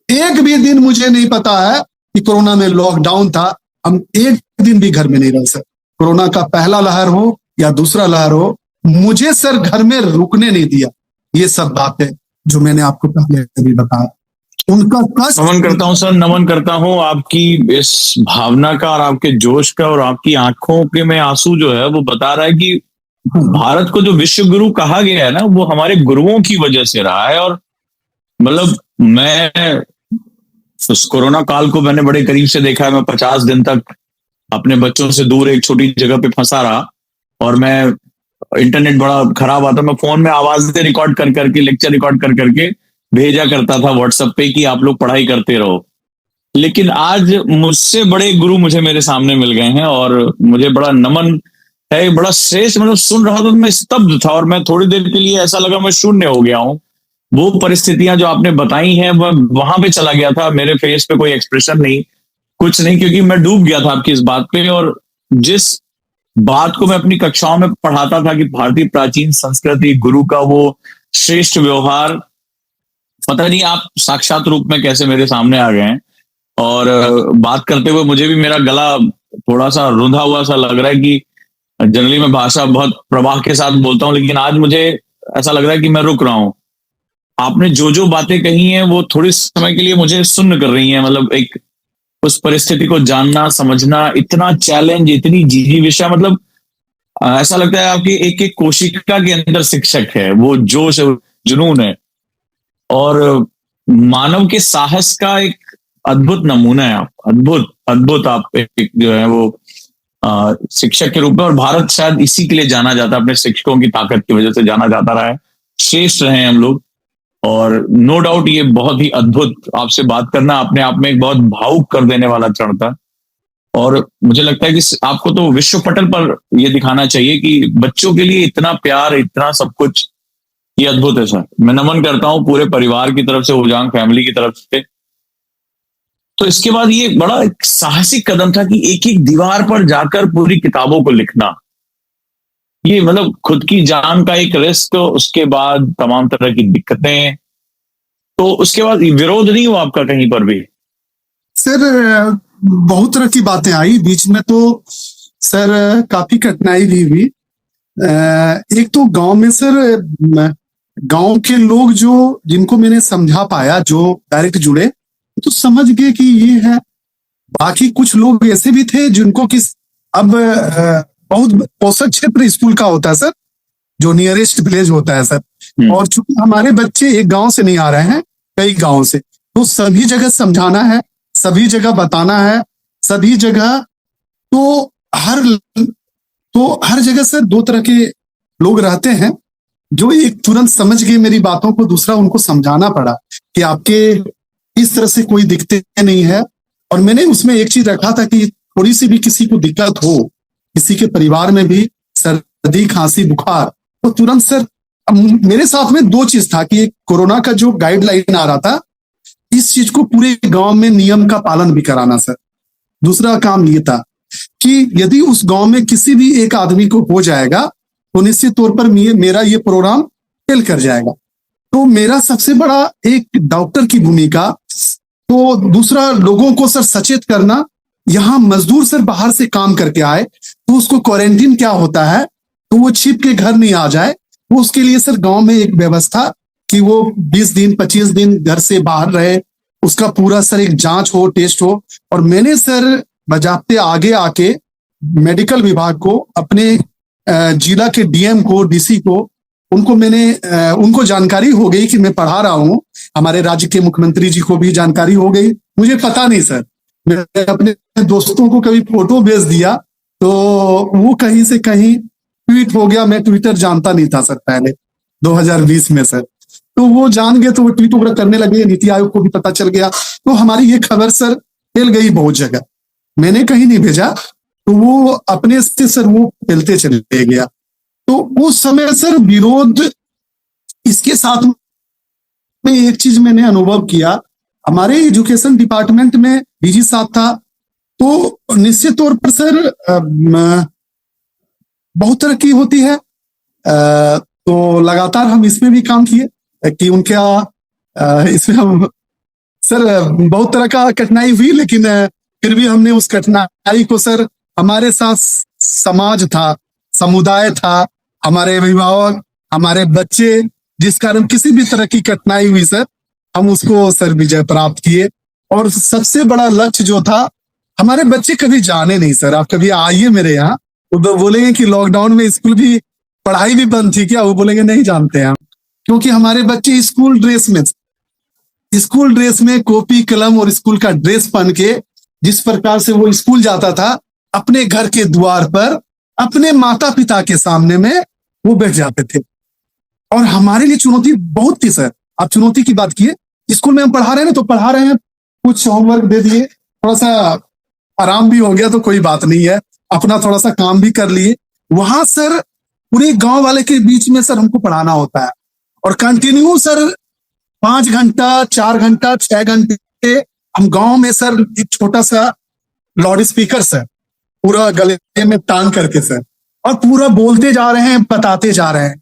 एक भी दिन मुझे नहीं पता है कि कोरोना में लॉकडाउन था, हम एक दिन भी घर में नहीं रहे सर। कोरोना का पहला लहर हो या दूसरा लहर हो, मुझे सर घर में रुकने नहीं दिया। ये सब बातें जो मैंने आपको पहले भी बताया, उनका कष्ट। नमन करता हूँ सर, नमन करता हूँ आपकी इस भावना का और आपके जोश का, और आपकी आंखों के में आंसू जो है वो बता रहा है कि भारत को जो विश्व गुरु कहा गया है ना, वो हमारे गुरुओं की वजह से रहा है। और मतलब मैं उस कोरोना काल को मैंने बड़े करीब से देखा है। मैं 50 दिन तक अपने बच्चों से दूर एक छोटी जगह पे फंसा रहा, और मैं इंटरनेट बड़ा खराब आता, मैं फोन में आवाजें रिकॉर्ड कर करके, लेक्चर रिकॉर्ड कर करके भेजा करता था व्हाट्सएप पे कि आप लोग पढ़ाई करते रहो। लेकिन आज मुझसे बड़े गुरु मुझे मेरे सामने मिल गए हैं, और मुझे बड़ा नमन है, बड़ा श्रेष्ठ। मतलब सुन रहा था तो मैं स्तब्ध था, और मैं थोड़ी देर के लिए ऐसा लगा मैं शून्य हो गया हूँ। वो परिस्थितियां जो आपने बताई हैं, वह वहां पे चला गया था, मेरे फेस पे कोई एक्सप्रेशन नहीं, कुछ नहीं, क्योंकि मैं डूब गया था आपकी इस बात पे। और जिस बात को मैं अपनी कक्षाओं में पढ़ाता था कि भारतीय प्राचीन संस्कृति, गुरु का वो श्रेष्ठ व्यवहार, पता नहीं आप साक्षात रूप में कैसे मेरे सामने आ गए हैं। और बात करते हुए मुझे भी मेरा गला थोड़ा सा रुंधा हुआ सा लग रहा है कि जनरली मैं भाषा बहुत प्रवाह के साथ बोलता हूँ, लेकिन आज मुझे ऐसा लग रहा है कि मैं रुक रहा हूँ। आपने जो जो बातें कही हैं वो थोड़ी समय के लिए मुझे सुन्न कर रही हैं। मतलब एक उस परिस्थिति को जानना, समझना, इतना चैलेंज, इतनी जीजी विषय, मतलब ऐसा लगता है आपकी एक एक कोशिका के अंदर शिक्षक है, वो जोश, जुनून है, और मानव के साहस का एक अद्भुत नमूना है आप। अद्भुत अद्भुत आप एक जो है वो शिक्षक के रूप में, और भारत शायद इसी के लिए जाना जाता है, अपने शिक्षकों की ताकत की वजह से जाना जाता रहा है, श्रेष्ठ रहे हैं हम लोग। और नो डाउट ये बहुत ही अद्भुत, आपसे बात करना अपने आप में एक बहुत भावुक कर देने वाला क्षण था। और मुझे लगता है कि आपको तो विश्व पटल पर ये दिखाना चाहिए कि बच्चों के लिए इतना प्यार, इतना सब कुछ, ये अद्भुत है सर। मैं नमन करता हूँ पूरे परिवार की तरफ से, उजांग फैमिली की तरफ से। तो इसके बाद ये बड़ा एक साहसिक कदम था कि एक एक दीवार पर जाकर पूरी किताबों को लिखना। ये मतलब खुद की जान का एक रिस्क, उसके बाद तमाम तरह की दिक्कतें, तो उसके बाद विरोध नहीं हुआ आपका कहीं पर भी? सर बहुत तरह की बातें आई बीच में, तो सर काफी कठिनाई भी हुई। एक तो गांव में सर, गांव के लोग जो, जिनको मैंने समझा पाया, जो डायरेक्ट जुड़े तो समझ गए कि ये है। बाकी कुछ लोग ऐसे भी थे जिनको किस, अब बहुत पोषक क्षेत्र स्कूल का होता है सर, जो नियरेस्ट विलेज होता है सर, और चूंकि हमारे बच्चे एक गांव से नहीं आ रहे हैं, कई गांव से, तो सभी जगह समझाना है, सभी जगह बताना है, सभी जगह, तो हर जगह सर दो तरह के लोग रहते हैं। जो एक तुरंत समझ गए मेरी बातों को, दूसरा उनको समझाना पड़ा कि आपके इस तरह से कोई दिक्कत नहीं है। और मैंने उसमें एक चीज रखा था कि थोड़ी सी भी किसी को दिक्कत हो, किसी के परिवार में भी सर्दी, खांसी, बुखार, तो तुरंत सर, मेरे साथ में दो चीज था कि कोरोना का जो गाइडलाइन आ रहा था, इस चीज को पूरे गांव में नियम का पालन भी कराना सर। दूसरा काम ये था कि यदि उस गांव में किसी भी एक आदमी को हो जाएगा तो निश्चित तौर पर मेरा ये प्रोग्राम फेल कर जाएगा। तो मेरा सबसे बड़ा एक डॉक्टर की भूमिका, तो दूसरा लोगों को सर सचेत करना। यहाँ मजदूर सर बाहर से काम करके आए तो उसको क्वारंटीन क्या होता है, तो वो छिप के घर नहीं आ जाए, वो उसके लिए सर गांव में एक व्यवस्था कि वो 20 दिन 25 दिन घर से बाहर रहे, उसका पूरा सर एक जांच हो, टेस्ट हो। और मैंने सर बजाते आगे आके मेडिकल विभाग को, अपने जिला के डीएम को, डीसी को, उनको जानकारी हो गई कि मैं पढ़ा रहा हूँ। हमारे राज्य के मुख्यमंत्री जी को भी जानकारी हो गई, मुझे पता नहीं सर, मैंने अपने दोस्तों को कभी फोटो भेज दिया तो वो कहीं से कहीं ट्वीट हो गया। मैं ट्विटर जानता नहीं था सर पहले 2020 में सर, तो वो जान गए तो वो ट्वीट वगैरह करने लगे, नीति आयोग को भी पता चल गया, तो हमारी ये खबर सर फैल गई बहुत जगह। मैंने कहीं नहीं भेजा, तो वो अपने से सर वो फैलते चले गया। तो उस समय सर विरोध, इसके साथ में एक चीज मैंने अनुभव किया, हमारे एजुकेशन डिपार्टमेंट में डीजी साहब था, तो निश्चित तौर पर सर बहुत तरक्की होती है, तो लगातार हम इसमें भी काम किए कि उनका इसमें हम सर बहुत तरह का कठिनाई हुई, लेकिन फिर भी हमने उस कठिनाई को सर, हमारे साथ समाज था, समुदाय था, हमारे अभिभावक, हमारे बच्चे, जिस कारण किसी भी तरह की कठिनाई हुई सर, हम उसको सर विजय प्राप्त किए। और सबसे बड़ा लक्ष्य जो था, हमारे बच्चे कभी जाने नहीं सर, आप कभी आइए मेरे यहाँ तो बोलेंगे कि लॉकडाउन में स्कूल भी, पढ़ाई भी बंद थी क्या, वो बोलेंगे नहीं जानते हैं हम, क्योंकि हमारे बच्चे स्कूल ड्रेस में, स्कूल ड्रेस में कॉपी कलम और स्कूल का ड्रेस पहन के जिस प्रकार से वो स्कूल जाता था, अपने घर के द्वार पर अपने माता पिता के सामने में वो बैठ जाते थे। और हमारे लिए चुनौती बहुत थी सर। आप चुनौती की बात किए, स्कूल में हम पढ़ा रहे हैं तो पढ़ा रहे हैं, कुछ होमवर्क दे दिए, थोड़ा सा आराम भी हो गया तो कोई बात नहीं है, अपना थोड़ा सा काम भी कर लिए। वहां सर पूरे गांव वाले के बीच में सर हमको पढ़ाना होता है और कंटिन्यू सर 5 घंटा 4 घंटा 6 घंटे हम गांव में सर एक छोटा सा लाउड स्पीकर सर पूरा गले में टांग करके सर, और पूरा बोलते जा रहे हैं, बताते जा रहे हैं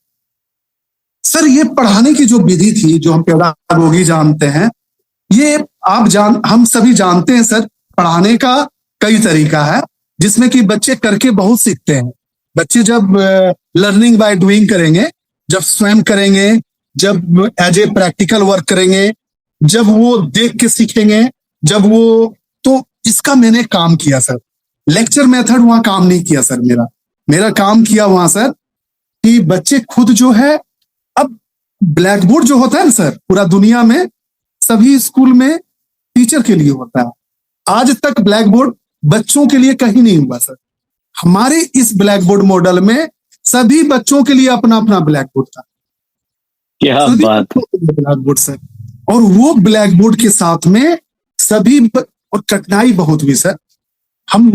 सर। ये पढ़ाने की जो विधि थी, जो हम पेडागोगी जानते हैं, ये हम सभी जानते हैं सर। पढ़ाने का कई तरीका है जिसमें कि बच्चे करके बहुत सीखते हैं। बच्चे जब लर्निंग बाय डूइंग करेंगे, जब स्वयं करेंगे, जब एज ए प्रैक्टिकल वर्क करेंगे, जब वो देख के सीखेंगे, जब वो, तो इसका मैंने काम किया सर। लेक्चर मेथड वहां काम नहीं किया सर। मेरा काम किया वहां सर कि बच्चे खुद जो है, अब ब्लैक बोर्ड जो होता है ना सर, पूरा दुनिया में सभी स्कूल में टीचर के लिए होता है। आज तक ब्लैक बोर्ड बच्चों के लिए कहीं नहीं हुआ सर। हमारे इस ब्लैक बोर्ड मॉडल में सभी बच्चों के लिए अपना अपना ब्लैक बोर्ड था। क्या बात, ब्लैक बोर्ड सर। और वो ब्लैक बोर्ड के साथ में सभी और कठिनाई बहुत हुई सर। हम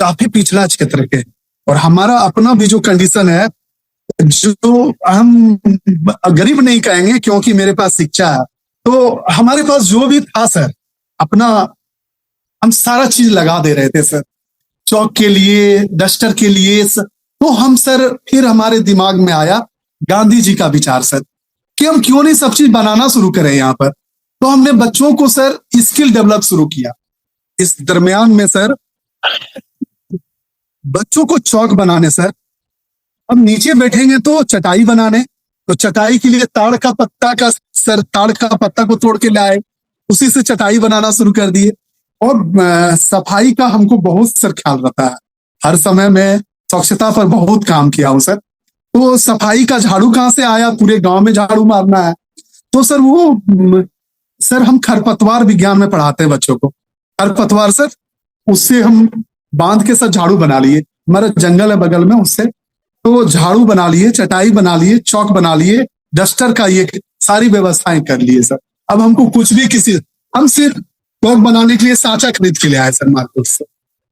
काफी पिछड़ा क्षेत्र के, और हमारा अपना भी जो कंडीशन है, जो हम गरीब नहीं कहेंगे क्योंकि मेरे पास शिक्षा है, तो हमारे पास जो भी था सर, अपना हम सारा चीज लगा दे रहे थे सर, चौक के लिए, डस्टर के लिए सर। तो हम सर, फिर हमारे दिमाग में आया गांधी जी का विचार सर कि हम क्यों नहीं सब चीज बनाना शुरू करें यहाँ पर। तो हमने बच्चों को सर स्किल डेवलप शुरू किया। इस दरमियान में सर बच्चों को चौक बनाने सर, अब नीचे बैठेंगे तो चटाई बनाने, तो चटाई के लिए ताड़ का पत्ता को तोड़ के लाए, उसी से चटाई बनाना शुरू कर दिए। और सफाई का हमको बहुत सर ख्याल रहता है, हर समय में स्वच्छता पर बहुत काम किया हूं सर। तो सफाई का झाड़ू कहाँ से आया, पूरे गांव में झाड़ू मारना है। तो सर वो सर हम खरपतवार विज्ञान में पढ़ाते हैं बच्चों को। खरपतवार सर, उससे हम बांध के सर झाड़ू बना लिए, हमारा जंगल है बगल में, उससे तो झाड़ू बना लिए, चटाई बना लिए, चौक बना लिए, डस्टर का ये सारी व्यवस्थाएं कर लिए सर। अब हमको कुछ भी हम सिर्फ चौक बनाने के लिए सांचा खरीद के ले आए सर मार्केट से,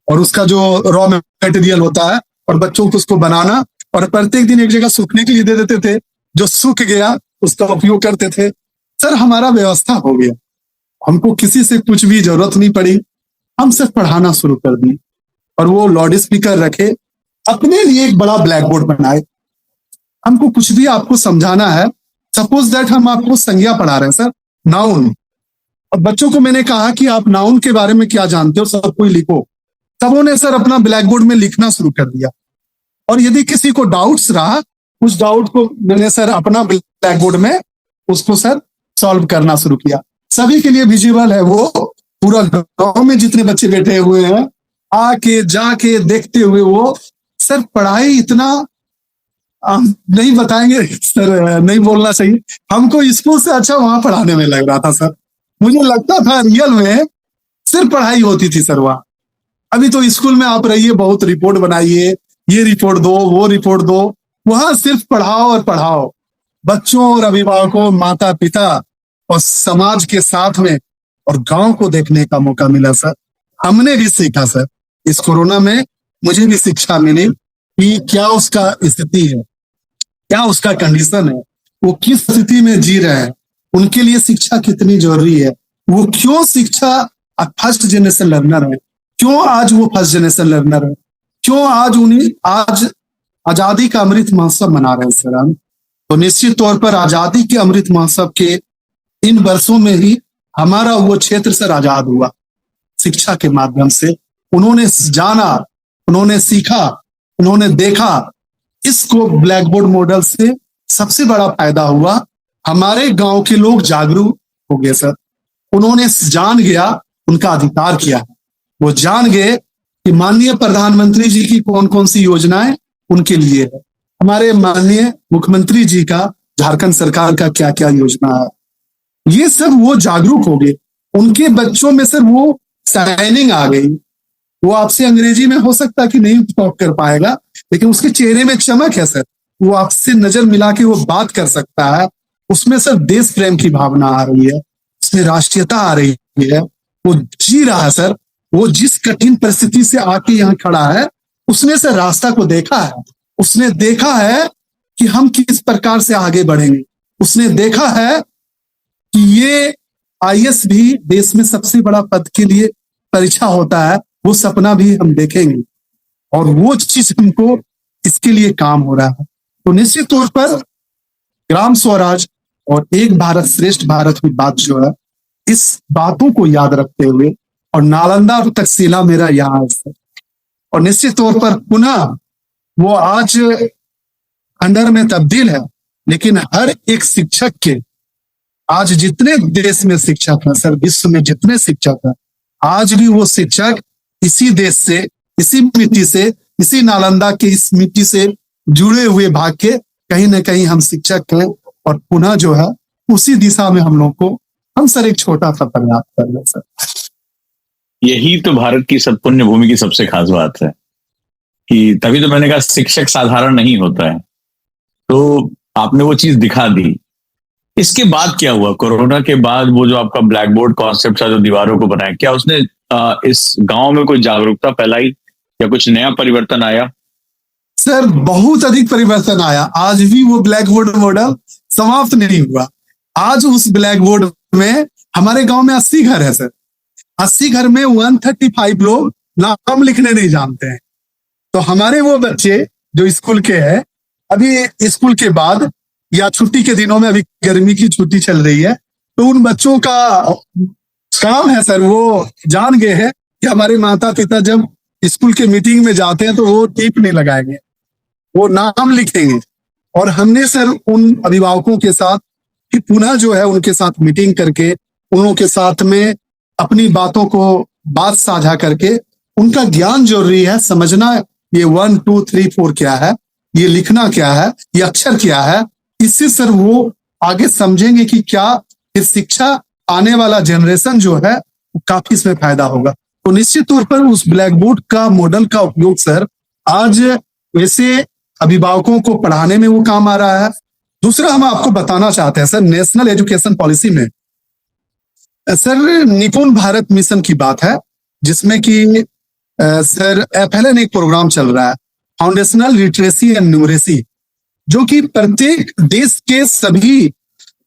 और उसका जो रॉ मटेरियल होता है, और बच्चों को उसको बनाना, और प्रत्येक दिन एक जगह सूखने के लिए दे देते थे, जो सूख गया उसका उपयोग करते थे सर। हमारा व्यवस्था हो गया, हमको किसी से कुछ भी जरूरत नहीं पड़ी, हम सिर्फ पढ़ाना शुरू कर दी। और वो लाउड स्पीकर रखे, अपने लिए एक बड़ा ब्लैक बोर्ड बनाए। हमको कुछ भी आपको समझाना है, सपोज दैट हम आपको संज्ञा पढ़ा रहे हैं सर, नाउन, और बच्चों को मैंने कहा कि आप नाउन के बारे में क्या जानते हो, सब कोई लिखो। सबों ने सर अपना ब्लैक बोर्ड में लिखना शुरू कर दिया, और यदि किसी को डाउट्स रहा, उस डाउट को मैंने सर अपना ब्लैक बोर्ड में उसको सर सॉल्व करना शुरू किया। सभी के लिए विजिबल है वो, पूरा गांव में जितने बच्चे बैठे हुए हैं, आके जाके देखते हुए वो सर। पढ़ाई इतना नहीं बताएंगे सर, नहीं बोलना चाहिए, हमको स्कूल से अच्छा वहां पढ़ाने में लग रहा था सर। मुझे लगता था रियल में सिर्फ पढ़ाई होती थी सर वहां। अभी तो स्कूल में आप रहिए, बहुत रिपोर्ट बनाइए, ये रिपोर्ट दो, वो रिपोर्ट दो, वहां सिर्फ पढ़ाओ और पढ़ाओ। बच्चों और अभिभावकों, माता पिता और समाज के साथ में, और गांव को देखने का मौका मिला सर। हमने भी सीखा सर, इस कोरोना में मुझे भी शिक्षा मिली कि क्या उसका स्थिति है, क्या उसका कंडीशन है, वो किस स्थिति में जी रहे हैं, उनके लिए शिक्षा कितनी जरूरी है, वो क्यों शिक्षा फर्स्ट जनरेशन लर्नर है, क्यों आज वो फर्स्ट जनरेशन लर्नर है, क्यों आज आजादी का अमृत महोत्सव मना रहे हैं सर हम। तो निश्चित तौर पर आजादी के अमृत महोत्सव के इन वर्षों में ही हमारा वो क्षेत्र सर आजाद हुआ, शिक्षा के माध्यम से। उन्होंने जाना, उन्होंने सीखा, उन्होंने देखा। इसको ब्लैक बोर्ड मॉडल से सबसे बड़ा फायदा हुआ, हमारे गांव के लोग जागरूक हो गए सर। उन्होंने जान गया, उनका अधिकार किया, वो जान गए कि माननीय प्रधानमंत्री जी की कौन कौन सी योजनाएं उनके लिए है, हमारे माननीय मुख्यमंत्री जी का, झारखंड सरकार का क्या क्या योजना है। ये सब वो जागरूक हो गए, उनके बच्चों में सर वो शाइनिंग आ गई। वो आपसे अंग्रेजी में हो सकता है कि नहीं टॉक कर पाएगा, लेकिन उसके चेहरे में चमक है सर, वो आपसे नजर मिला के वो बात कर सकता है। उसमें सर देश प्रेम की भावना आ रही है, उसमें राष्ट्रीयता आ रही है, वो जी रहा है सर। वो जिस कठिन परिस्थिति से आके यहाँ खड़ा है, उसने सर रास्ता को देखा है, उसने देखा है कि हम किस प्रकार से आगे बढ़ेंगे, उसने देखा है कि ये आईएएस भी देश में सबसे बड़ा पद के लिए परीक्षा होता है, वो सपना भी हम देखेंगे और वो चीज हमको इसके लिए काम हो रहा है। तो निश्चित तौर पर ग्राम स्वराज और एक भारत श्रेष्ठ भारत की बात जो है, इस बातों को याद रखते हुए, और नालंदा और तक्षशिला मेरा यहाँ है, और निश्चित तौर पर पुनः वो आज अंडर में तब्दील है, लेकिन हर एक शिक्षक के आज जितने देश में शिक्षक हैं सर, विश्व में जितने शिक्षक हैं, आज भी वो शिक्षक इसी देश से, इसी मिट्टी से, इसी नालंदा के इस मिट्टी से जुड़े हुए भाग के कहीं ना कहीं हम शिक्षक हैं, और पुनः जो है उसी दिशा में हम सर एक छोटा सा प्रयास कर रहे सर। यही तो भारत की सब पुण्य भूमि की सबसे खास बात है कि तभी तो मैंने कहा शिक्षक साधारण नहीं होता है। तो आपने वो चीज दिखा दी। इसके बाद क्या हुआ? कोरोना के बाद वो जो आपका ब्लैक बोर्ड कॉन्सेप्ट था जो दीवारों को बनाया, क्या उसने इस गांव में कोई जागरूकता फैलाई या कुछ नया परिवर्तन आया? सर बहुत अधिक परिवर्तन आया। आज भी वो ब्लैक बोर्ड मॉडल समाप्त नहीं हुआ। आज उस ब्लैक बोर्ड में हमारे गांव में 80 घर है सर, 80 घर में 135 लोग नाम लिखने नहीं जानते हैं। तो हमारे वो बच्चे जो स्कूल के हैं, अभी स्कूल के बाद या छुट्टी के दिनों में, अभी गर्मी की छुट्टी चल रही है, तो उन बच्चों का काम है सर, वो जान गए हैं कि हमारे माता पिता जब स्कूल के मीटिंग में जाते हैं तो वो टीप नहीं लगाएंगे, वो नाम लिखेंगे। और हमने सर उन अभिभावकों के साथ कि पुनः जो है उनके साथ मीटिंग करके, उन के साथ में अपनी बातों को बात साझा करके, उनका ज्ञान जरूरी है, समझना ये 1 2 3 4 क्या है, ये लिखना क्या है, ये अक्षर क्या है। इससे सर वो आगे समझेंगे कि क्या फिर शिक्षा आने वाला जनरेशन जो है वो काफी इसमें फायदा होगा। तो निश्चित तौर पर उस ब्लैक बोर्ड का मॉडल का उपयोग सर आज वैसे अभिभावकों को पढ़ाने में वो काम आ रहा है। दूसरा हम आपको बताना चाहते हैं सर, नेशनल एजुकेशन पॉलिसी में सर निपुण भारत मिशन की बात है, जिसमें कि सर FLN एक प्रोग्राम चल रहा है, फाउंडेशनल लिटरेसी एंड न्यूमरेसी, जो कि प्रत्येक देश के सभी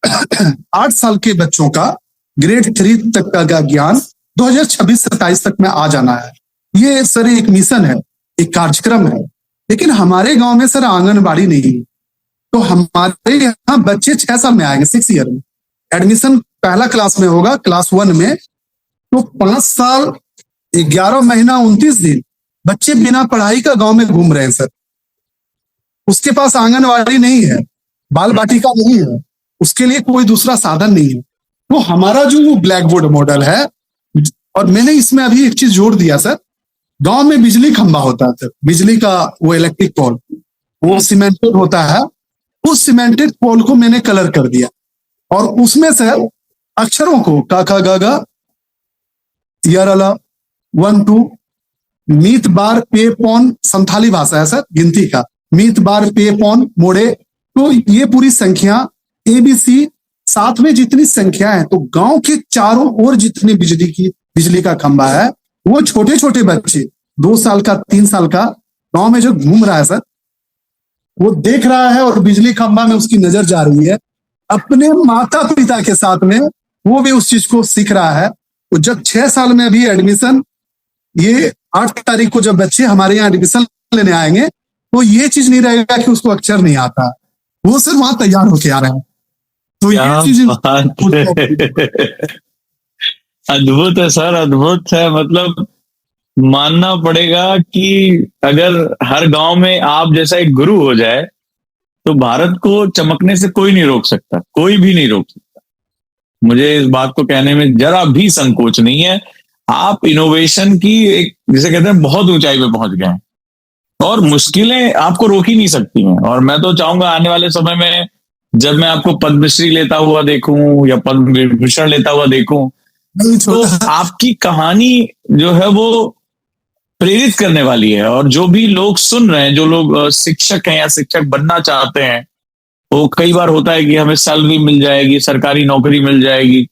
8 साल के बच्चों का ग्रेड 3 तक का ज्ञान 2026-27 तक में आ जाना है। ये सर एक मिशन है, एक कार्यक्रम है। लेकिन हमारे गांव में सर आंगनबाड़ी नहीं है, तो हमारे यहाँ बच्चे 6 साल में आएंगे, 6 ईयर में एडमिशन पहला क्लास में होगा, क्लास 1 में। तो 5 साल 11 महीना 29 दिन बच्चे बिना पढ़ाई का गांव में घूम रहे हैं सर। उसके पास आंगनबाड़ी नहीं है, बाल बाटिका नहीं है, उसके लिए कोई दूसरा साधन नहीं है। तो हमारा जो वो ब्लैक बोर्ड मॉडल है, और मैंने इसमें अभी एक चीज जोड़ दिया सर, गांव में बिजली खंभा होता है सर, बिजली का वो इलेक्ट्रिक पोल, वो सीमेंटेड होता है। उस सीमेंटेड पोल को मैंने कलर कर दिया, और उसमें से अक्षरों को काका गागा यारला 1 2 मीत बार पे पौन, संथाली भाषा है सर गिनती का, मीत बार पे पौन मोड़े। तो ये पूरी संख्या ABC, साथ में जितनी संख्या है, तो गांव के चारों ओर जितनी बिजली का खंभा है, वो छोटे छोटे बच्चे 2 साल का 3 साल का गांव में जो घूम रहा है सर, वो देख रहा है और बिजली खंभा में उसकी नजर जा रही है। अपने माता पिता के साथ में वो भी उस चीज को सीख रहा है। तो जब 6 साल में भी एडमिशन, ये 8 तारीख को जब बच्चे हमारे यहाँ एडमिशन लेने आएंगे, तो ये चीज नहीं रहेगा कि उसको अक्षर नहीं आता, वो सिर्फ वहां तैयार होके आ रहे हैं। तो ये चीज अद्भुत है सर, अद्भुत है। मतलब मानना पड़ेगा कि अगर हर गांव में आप जैसा एक गुरु हो जाए तो भारत को चमकने से कोई नहीं रोक सकता, कोई भी नहीं रोक सकता। मुझे इस बात को कहने में जरा भी संकोच नहीं है। आप इनोवेशन की एक, जिसे कहते हैं, बहुत ऊंचाई पे पहुंच गए हैं और मुश्किलें आपको रोक ही नहीं सकती हैं। और मैं तो चाहूंगा आने वाले समय में जब मैं आपको पद्मश्री लेता हुआ देखूं या पद्म विभूषण लेता हुआ देखूं, तो आपकी कहानी जो है वो प्रेरित करने वाली है। और जो भी लोग सुन रहे हैं, जो लोग शिक्षक हैं या शिक्षक बनना चाहते हैं, वो कई बार होता है कि हमें सैलरी मिल जाएगी, सरकारी नौकरी मिल जाएगी।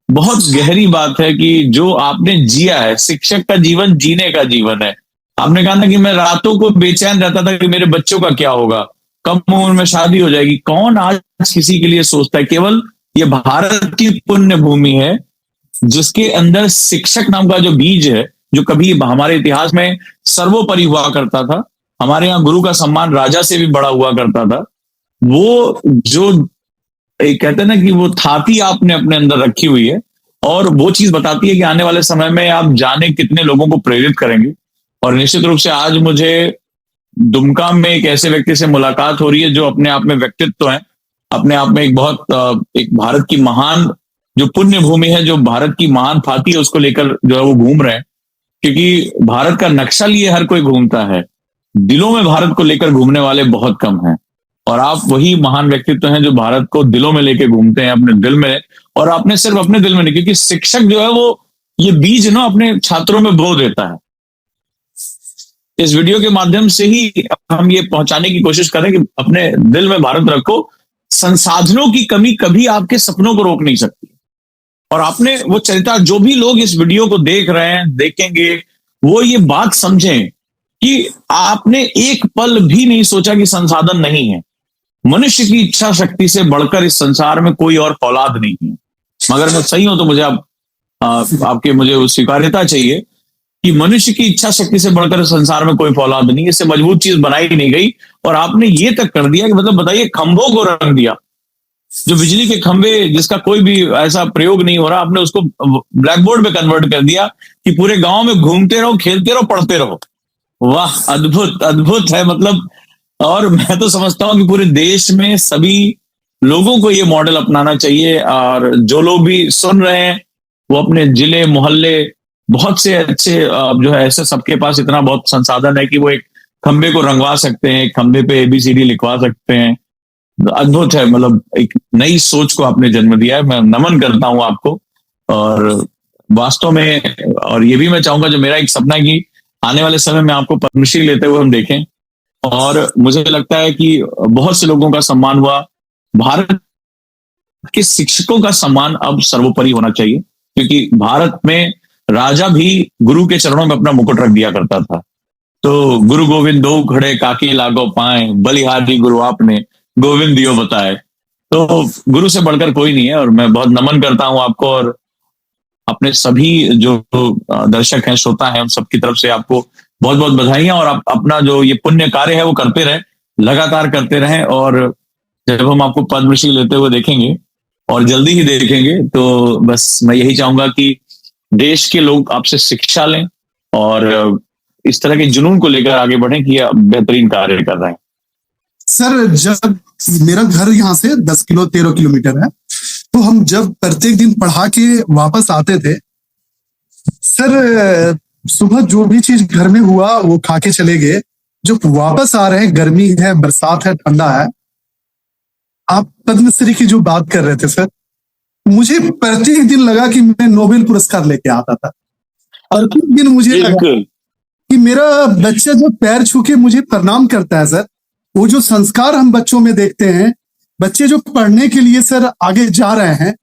बहुत गहरी बात है कि जो आपने जिया है, शिक्षक का जीवन जीने का जीवन है। आपने कहा ना कि मैं रातों को बेचैन रहता था कि मेरे बच्चों का क्या होगा, कम उम्र में शादी हो जाएगी। कौन आज किसी के लिए सोचता है? केवल ये भारत की पुण्य भूमि है जिसके अंदर शिक्षक नाम का जो बीज है, जो कभी हमारे इतिहास में सर्वोपरि हुआ करता था। हमारे यहाँ गुरु का सम्मान राजा से भी बड़ा हुआ करता था। वो जो कहते हैं ना कि वो थाती आपने अपने अंदर रखी हुई है, और वो चीज बताती है कि आने वाले समय में आप जाने कितने लोगों को प्रेरित करेंगे। और निश्चित रूप से आज मुझे दुमका में एक ऐसे व्यक्ति से मुलाकात हो रही है जो अपने आप में व्यक्तित्व है, अपने आप में एक भारत की महान जो पुण्य भूमि है, जो भारत की महान थाती है, उसको लेकर जो है वो घूम रहे हैं। क्योंकि भारत का नक्शा लिए हर कोई घूमता है, दिलों में भारत को लेकर घूमने वाले बहुत कम हैं। और आप वही महान व्यक्तित्व हैं जो भारत को दिलों में लेके घूमते हैं, अपने दिल में। और आपने सिर्फ अपने दिल में नहीं, क्योंकि शिक्षक जो है वो ये बीज ना अपने छात्रों में बो देता है। इस वीडियो के माध्यम से ही हम ये पहुंचाने की कोशिश करें कि अपने दिल में भारत रखो। संसाधनों की कमी कभी आपके सपनों को रोक नहीं सकती। और आपने वो चरित्र, जो भी लोग इस वीडियो को देख रहे हैं, देखेंगे, वो ये बात समझें कि आपने एक पल भी नहीं सोचा कि संसाधन नहीं है। मनुष्य की इच्छा शक्ति से बढ़कर इस संसार में कोई और औलाद नहीं है। मगर मैं सही हूं तो मुझे आपके मुझे वो स्वीकार्यता चाहिए कि मनुष्य की इच्छा शक्ति से बढ़कर संसार में कोई औलाद नहीं है। इससे मजबूत चीज बनाई नहीं गई। और आपने ये तक कर दिया कि मतलब बताइए, खंभों को रंग दिया। जो बिजली के खंभे जिसका कोई भी ऐसा प्रयोग नहीं हो रहा, आपने उसको ब्लैक बोर्ड में कन्वर्ट कर दिया कि पूरे गांव में घूमते रहो, खेलते रहो, पढ़ते रहो। वाह, अद्भुत अद्भुत है मतलब। और मैं तो समझता हूं कि पूरे देश में सभी लोगों को ये मॉडल अपनाना चाहिए। और जो लोग भी सुन रहे हैं वो अपने जिले मोहल्ले, बहुत से अच्छे जो है ऐसे, सबके पास इतना बहुत संसाधन है कि वो एक खंबे को रंगवा सकते हैं, एक खंबे पे ABCD लिखवा सकते हैं। अद्भुत है, मतलब एक नई सोच को आपने जन्म दिया है। मैं नमन करता हूं आपको। और वास्तव में, और ये भी मैं चाहूंगा, जो मेरा एक सपना है कि आने वाले समय में आपको पद्मश्री लेते हुए हम देखें। और मुझे लगता है कि बहुत से लोगों का सम्मान हुआ। भारत के शिक्षकों का सम्मान अब सर्वोपरि होना चाहिए, क्योंकि भारत में राजा भी गुरु के चरणों में अपना मुकुट रख दिया करता था। तो गुरु गोविंद दो खड़े काकी लागो पाए, बलिहारी गुरु आपने गोविंद दियो बताए। तो गुरु से बढ़कर कोई नहीं है। और मैं बहुत नमन करता हूं आपको, और अपने सभी जो दर्शक हैं, श्रोता हैं, उन सबकी तरफ से आपको बहुत बहुत बधाइयां। और आप अपना जो ये पुण्य कार्य है वो करते रहें, लगातार करते रहें। और जब हम आपको पद्मश्री लेते हुए देखेंगे, और जल्दी ही देखेंगे, तो बस मैं यही चाहूंगा कि देश के लोग आपसे शिक्षा लें और इस तरह के जुनून को लेकर आगे बढ़ें कि आप बेहतरीन कार्य कर रहे हैं। सर, जब मेरा घर यहाँ से 13 किलोमीटर है, तो हम जब प्रत्येक दिन पढ़ा के वापस आते थे सर, सुबह जो भी चीज घर में हुआ वो खा के चले गए। जो वापस आ रहे हैं, गर्मी है, बरसात है, ठंडा है। आप पद्मश्री की जो बात कर रहे थे सर, मुझे प्रत्येक दिन लगा कि मैं नोबेल पुरस्कार लेके आता था। और कुछ दिन मुझे लगा कि मेरा बच्चा जो पैर छू के मुझे प्रणाम करता है सर, वो जो संस्कार हम बच्चों में देखते हैं, बच्चे जो पढ़ने के लिए सर आगे जा रहे हैं,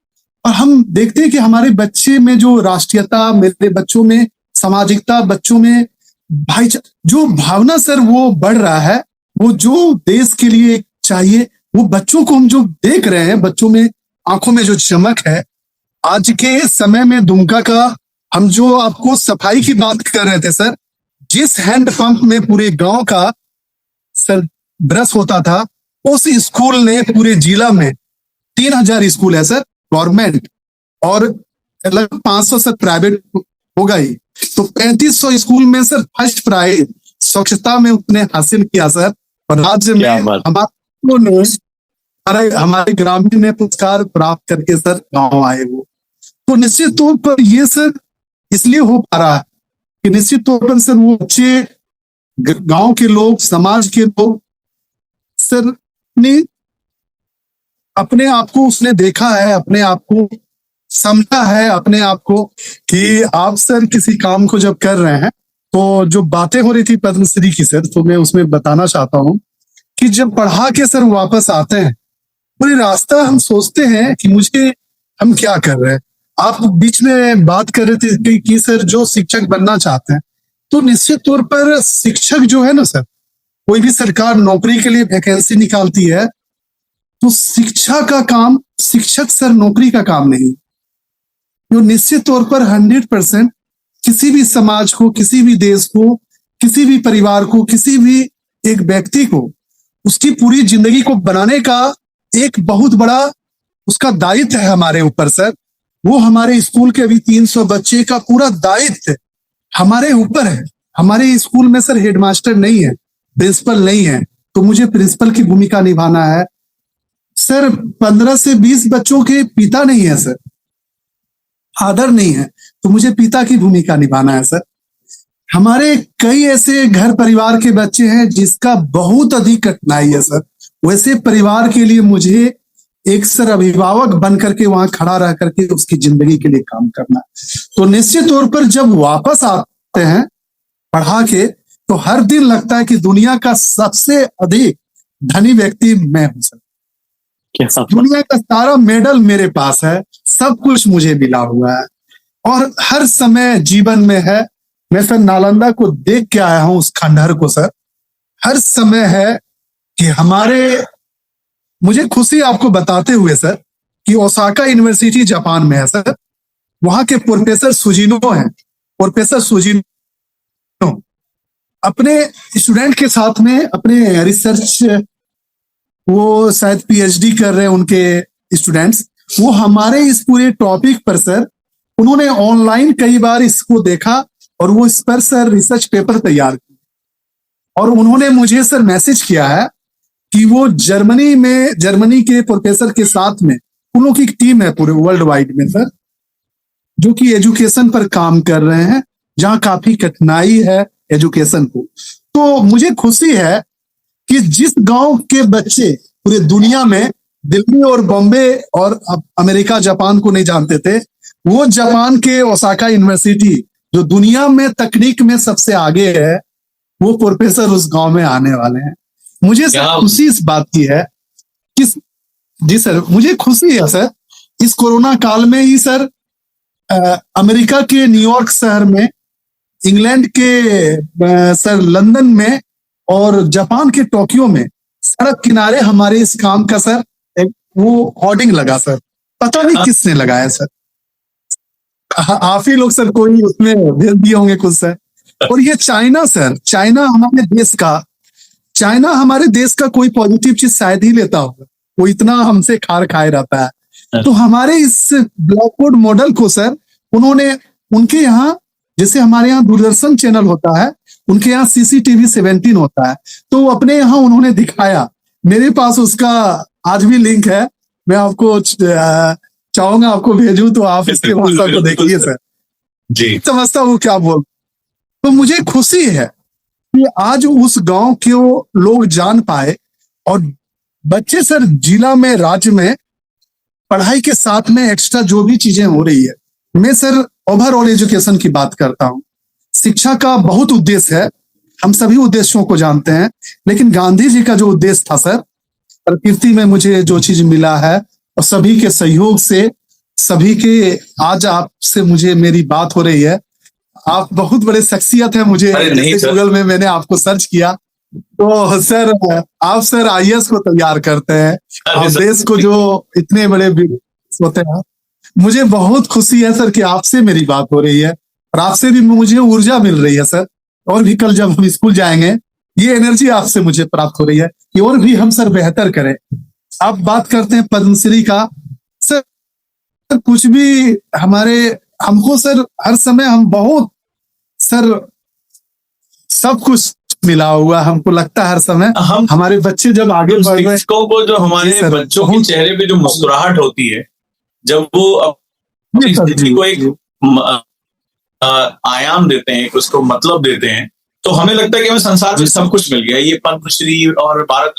और हम देखते हैं कि हमारे बच्चे में जो राष्ट्रीयता, मेरे बच्चों में सामाजिकता, बच्चों में भाईचारा, जो भावना सर वो बढ़ रहा है, वो जो देश के लिए चाहिए, वो बच्चों को हम जो देख रहे हैं, बच्चों में आंखों में जो चमक है। आज के समय में दुमका का, हम जो आपको सफाई की बात कर रहे थे सर, जिस हैंडपंप में पूरे गांव का सर ब्रश होता था, उस स्कूल ने पूरे जिला में 3000 स्कूल है सर गवर्नमेंट, और लगभग 500 सर प्राइवेट होगा ही। तो 3500 स्कूल में सर फर्स्ट प्राइज स्वच्छता में उसने हासिल किया सर। और राज्य में हमारे ग्रामीण ने पुरस्कार प्राप्त करके सर गांव आए वो। तो निश्चित तौर पर ये सर इसलिए हो पा रहा है कि निश्चित तौर पर सर वो बच्चे, गांव के लोग, समाज के लोग सर ने अपने आप को उसने देखा है, अपने आप को समझा है, अपने आप को कि आप सर किसी काम को जब कर रहे हैं, तो जो बातें हो रही थी पद्मश्री की सर, तो मैं उसमें बताना चाहता हूँ कि जब पढ़ा के सर वापस आते हैं, पूरे रास्ता हम सोचते हैं कि मुझे हम क्या कर रहे हैं। आप बीच में बात कर रहे थे कि सर जो शिक्षक बनना चाहते हैं, तो निश्चित तौर पर शिक्षक जो है ना सर, कोई भी सरकार नौकरी के लिए वैकेंसी निकालती है, तो शिक्षा का काम, शिक्षक सर नौकरी का काम नहीं, जो निश्चित तौर पर 100% किसी भी समाज को, किसी भी देश को, किसी भी परिवार को, किसी भी एक व्यक्ति को उसकी पूरी जिंदगी को बनाने का एक बहुत बड़ा उसका दायित्व है हमारे ऊपर सर। वो हमारे स्कूल के अभी 300 बच्चे का पूरा दायित्व हमारे ऊपर है। हमारे स्कूल में सर हेडमास्टर नहीं है, प्रिंसिपल नहीं है, तो मुझे प्रिंसिपल की भूमिका निभाना है सर। 15 से 20 बच्चों के पिता नहीं है सर, फादर नहीं है, तो मुझे पिता की भूमिका निभाना है सर। हमारे कई ऐसे घर परिवार के बच्चे हैं जिसका बहुत अधिक कठिनाई है सर। वैसे परिवार के लिए मुझे एक सर अभिभावक बन करके वहां खड़ा रह करके उसकी जिंदगी के लिए काम करना। तो निश्चित तौर पर जब वापस आते हैं पढ़ा के, तो हर दिन लगता है कि दुनिया का सबसे अधिक धनी व्यक्ति मैं हूं सर। दुनिया का सारा मेडल मेरे पास है, सब कुछ मुझे मिला हुआ है, और हर समय जीवन में है। मैं सर नालंदा को देख के आया हूं, उस खंडहर को सर। हर समय है कि हमारे, मुझे खुशी आपको बताते हुए सर कि ओसाका यूनिवर्सिटी जापान में है सर। वहां के प्रोफेसर सुजिनो हैं, प्रोफेसर सुजिनो अपने स्टूडेंट के साथ में अपने रिसर्च, वो शायद पीएचडी कर रहे हैं उनके स्टूडेंट्स, वो हमारे इस पूरे टॉपिक पर सर उन्होंने ऑनलाइन कई बार इसको देखा और वो इस पर सर रिसर्च पेपर तैयार किया, और उन्होंने मुझे सर मैसेज किया है कि वो जर्मनी के प्रोफेसर के साथ में, उन लोगों की एक टीम है पूरे वर्ल्ड वाइड में सर, जो कि एजुकेशन पर काम कर रहे हैं, जहां काफी कठिनाई है एजुकेशन को। तो मुझे खुशी है कि जिस गांव के बच्चे पूरे दुनिया में दिल्ली और बॉम्बे और अमेरिका जापान को नहीं जानते थे, वो जापान के ओसाका यूनिवर्सिटी जो दुनिया में तकनीक में सबसे आगे है, वो प्रोफेसर उस गांव में आने वाले हैं। मुझे सर खुशी इस बात की है कि, जी सर मुझे खुशी है सर, इस कोरोना काल में ही सर अमेरिका के न्यूयॉर्क शहर में, इंग्लैंड के सर लंदन में, और जापान के टोक्यो में सड़क किनारे हमारे इस काम का सर एक वो होर्डिंग लगा सर। पता नहीं किसने लगाया सर, आप ही लोग सर कोई उसमें भेज दिए होंगे कुछ सर। और ये चाइना सर, चाइना हमारे देश का कोई पॉजिटिव चीज शायद ही लेता होगा, वो इतना हमसे खार खाए रहता है। तो हमारे इस ब्लैक बोर्ड मॉडल को सर उन्होंने, उनके यहाँ जैसे हमारे यहाँ दूरदर्शन चैनल होता है, उनके यहाँ CCTV 17 होता है, तो अपने यहाँ उन्होंने दिखाया। मेरे पास उसका आज भी लिंक है, मैं आपको चाहूंगा आपको भेजूं तो आप इसके भाषा को देखिए सर जी, समझता हूँ क्या बोल। तो मुझे खुशी है कि आज उस गांव के लोग जान पाए, और बच्चे सर जिला में, राज्य में पढ़ाई के साथ में एक्स्ट्रा जो भी चीजें हो रही है, मैं सर ओवरऑल एजुकेशन की बात करता हूँ। शिक्षा का बहुत उद्देश्य है, हम सभी उद्देश्यों को जानते हैं, लेकिन गांधी जी का जो उद्देश्य था सर, प्रकृति में मुझे जो चीज मिला है और सभी के सहयोग से, सभी के, आज आपसे मुझे मेरी बात हो रही है, आप बहुत बड़े शख्सियत है। मुझे गूगल में मैंने आपको सर्च किया, तो सर आप सर IAS को तैयार करते हैं, आप देश को जो इतने बड़े होते हैं, मुझे बहुत खुशी है सर कि आपसे मेरी बात हो रही है, और आपसे भी मुझे ऊर्जा मिल रही है सर। और भी कल जब हम स्कूल जाएंगे, ये एनर्जी आपसे मुझे प्राप्त हो रही है कि और भी हम सर बेहतर करें। आप बात करते हैं पद्मश्री का सर, कुछ भी हमको सर हर समय हम बहुत सर सब कुछ मिला हुआ हमको लगता है हर समय। हमारे बच्चे जब आगे बढ़ रहे, शिक्षकों को जो हमारे बच्चों के चेहरे पे जो मुस्कुराहट होती है, जब वो अपनी जिंदगी को एक आयाम देते हैं, उसको मतलब देते हैं, तो हमें लगता है कि हमें संसार में सब कुछ मिल गया, ये पद्मश्री और भारत,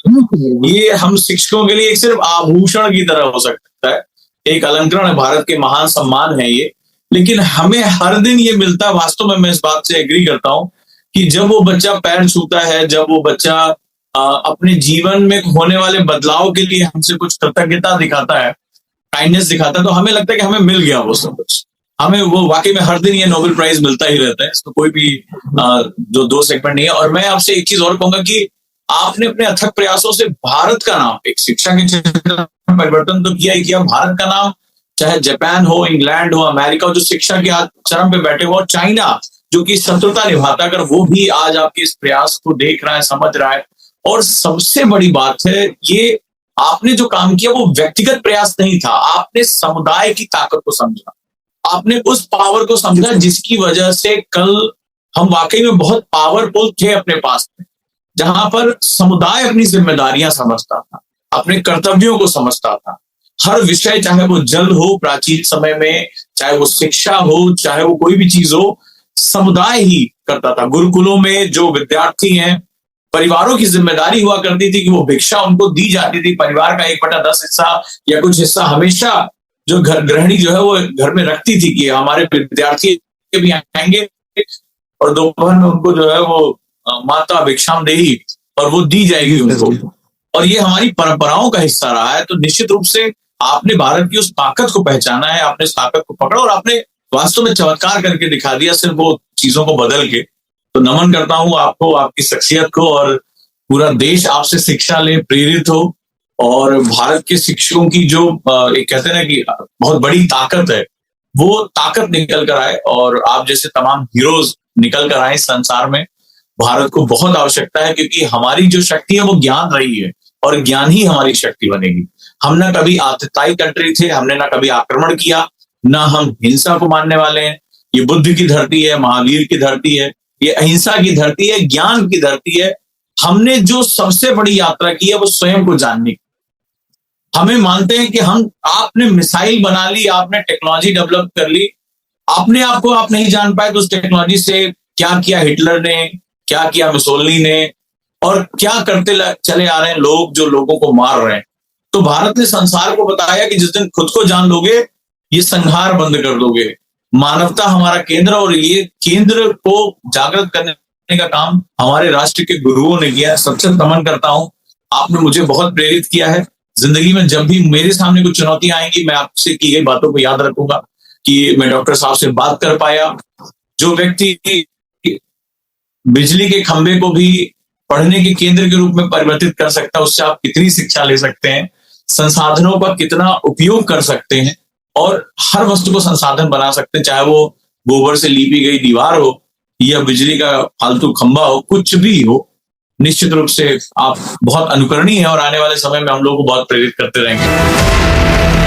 ये हम शिक्षकों के लिए एक सिर्फ आभूषण की तरह हो सकता है, एक अलंकरण है, भारत के महान सम्मान है ये। लेकिन हमें हर दिन ये मिलता है, वास्तव में मैं इस बात से एग्री करता हूं कि जब वो बच्चा पैर छूता है, जब वो बच्चा अपने जीवन में होने वाले बदलाव के लिए हमसे कुछ कृतज्ञता दिखाता है, काइंडनेस दिखाता है, तो हमें लगता है कि हमें मिल गया वो सब कुछ। हमें वो वाकई में हर दिन ये नोबेल प्राइज मिलता ही रहता है, इसमें कोई भी जो दो सेगमेंट नहीं है। और मैं आपसे एक चीज और कहूंगा कि आपने अपने अथक प्रयासों से भारत का नाम एक शिक्षा के क्षेत्र में परिवर्तन तो किया ही किया, भारत का नाम चाहे जापान हो, इंग्लैंड हो, अमेरिका हो, जो शिक्षा के आज चरम पे बैठे हुए, और चाइना जो कि शत्रुता निभाता कर, वो भी आज आपके इस प्रयास को देख रहा है, समझ रहा है। और सबसे बड़ी बात है, ये आपने जो काम किया वो व्यक्तिगत प्रयास नहीं था, आपने समुदाय की ताकत को समझा, आपने उस पावर को समझा जिसकी वजह से कल हम वाकई में बहुत पावरफुल थे अपने पास में, जहां पर समुदाय अपनी जिम्मेदारियां समझता था, अपने कर्तव्यों को समझता था। हर विषय, चाहे वो जल हो प्राचीन समय में, चाहे वो शिक्षा हो, चाहे वो कोई भी चीज हो, समुदाय ही करता था। गुरुकुलों में जो विद्यार्थी हैं, परिवारों की जिम्मेदारी हुआ करती थी कि वो भिक्षा उनको दी जाती थी, परिवार का 1/10 हिस्सा या कुछ हिस्सा हमेशा जो घर गृहिणी जो है वो घर में रखती थी कि हमारे विद्यार्थी भी आएंगे और दोपहर में उनको जो है वो माता भिक्षाम देही और वो दी जाएगी उनको। और ये हमारी परंपराओं का हिस्सा रहा है। तो निश्चित रूप से आपने भारत की उस ताकत को पहचाना है, आपने इस ताकत को पकड़ा और आपने वास्तव में चमत्कार करके दिखा दिया, सिर्फ वो चीजों को बदल के। तो नमन करता हूं आपको, आपकी शख्सियत को, और पूरा देश आपसे शिक्षा ले, प्रेरित हो। और भारत के शिक्षकों की जो एक कहते हैं ना कि बहुत बड़ी ताकत है, वो ताकत निकल कर आए और आप जैसे तमाम हीरोज निकल कर आए संसार में। भारत को बहुत आवश्यकता है, क्योंकि हमारी जो शक्ति है वो ज्ञान रही है और ज्ञान ही हमारी शक्ति बनेगी। हम ना कभी आतताई कंट्री थे, हमने ना कभी आक्रमण किया, ना हम हिंसा को मानने वाले हैं। ये बुद्ध की धरती है, महावीर की धरती है, ये अहिंसा की धरती है, ज्ञान की धरती है। हमने जो सबसे बड़ी यात्रा की है वो स्वयं को जानने की। हमें मानते हैं कि आपने मिसाइल बना ली, आपने टेक्नोलॉजी डेवलप कर ली, अपने आप को आप नहीं जान पाए तो उस टेक्नोलॉजी से क्या किया हिटलर ने, क्या किया मुसोलिनी ने, और क्या करते चले आ रहे हैं लोग जो लोगों को मार रहे हैं। तो भारत ने संसार को बताया कि जिस दिन खुद को जान लोगे, ये संहार बंद कर दोगे। मानवता हमारा केंद्र, और ये केंद्र को जागृत करने का काम हमारे राष्ट्र के गुरुओं ने किया। सबसे नमन करता हूं, आपने मुझे बहुत प्रेरित किया है। जिंदगी में जब भी मेरे सामने कुछ चुनौतियां आएंगी, मैं आपसे की गई बातों को याद रखूंगा कि मैं डॉक्टर साहब से बात कर पाया। जो व्यक्ति बिजली के खंभे को भी पढ़ने के केंद्र के रूप में परिवर्तित कर सकता है, उससे आप कितनी शिक्षा ले सकते हैं, संसाधनों का कितना उपयोग कर सकते हैं और हर वस्तु को संसाधन बना सकते हैं, चाहे वो गोबर से लीपी गई दीवार हो या बिजली का फालतू खंभा हो, कुछ भी हो। निश्चित रूप से आप बहुत अनुकरणीय हैं और आने वाले समय में हम लोग को बहुत प्रेरित करते रहेंगे।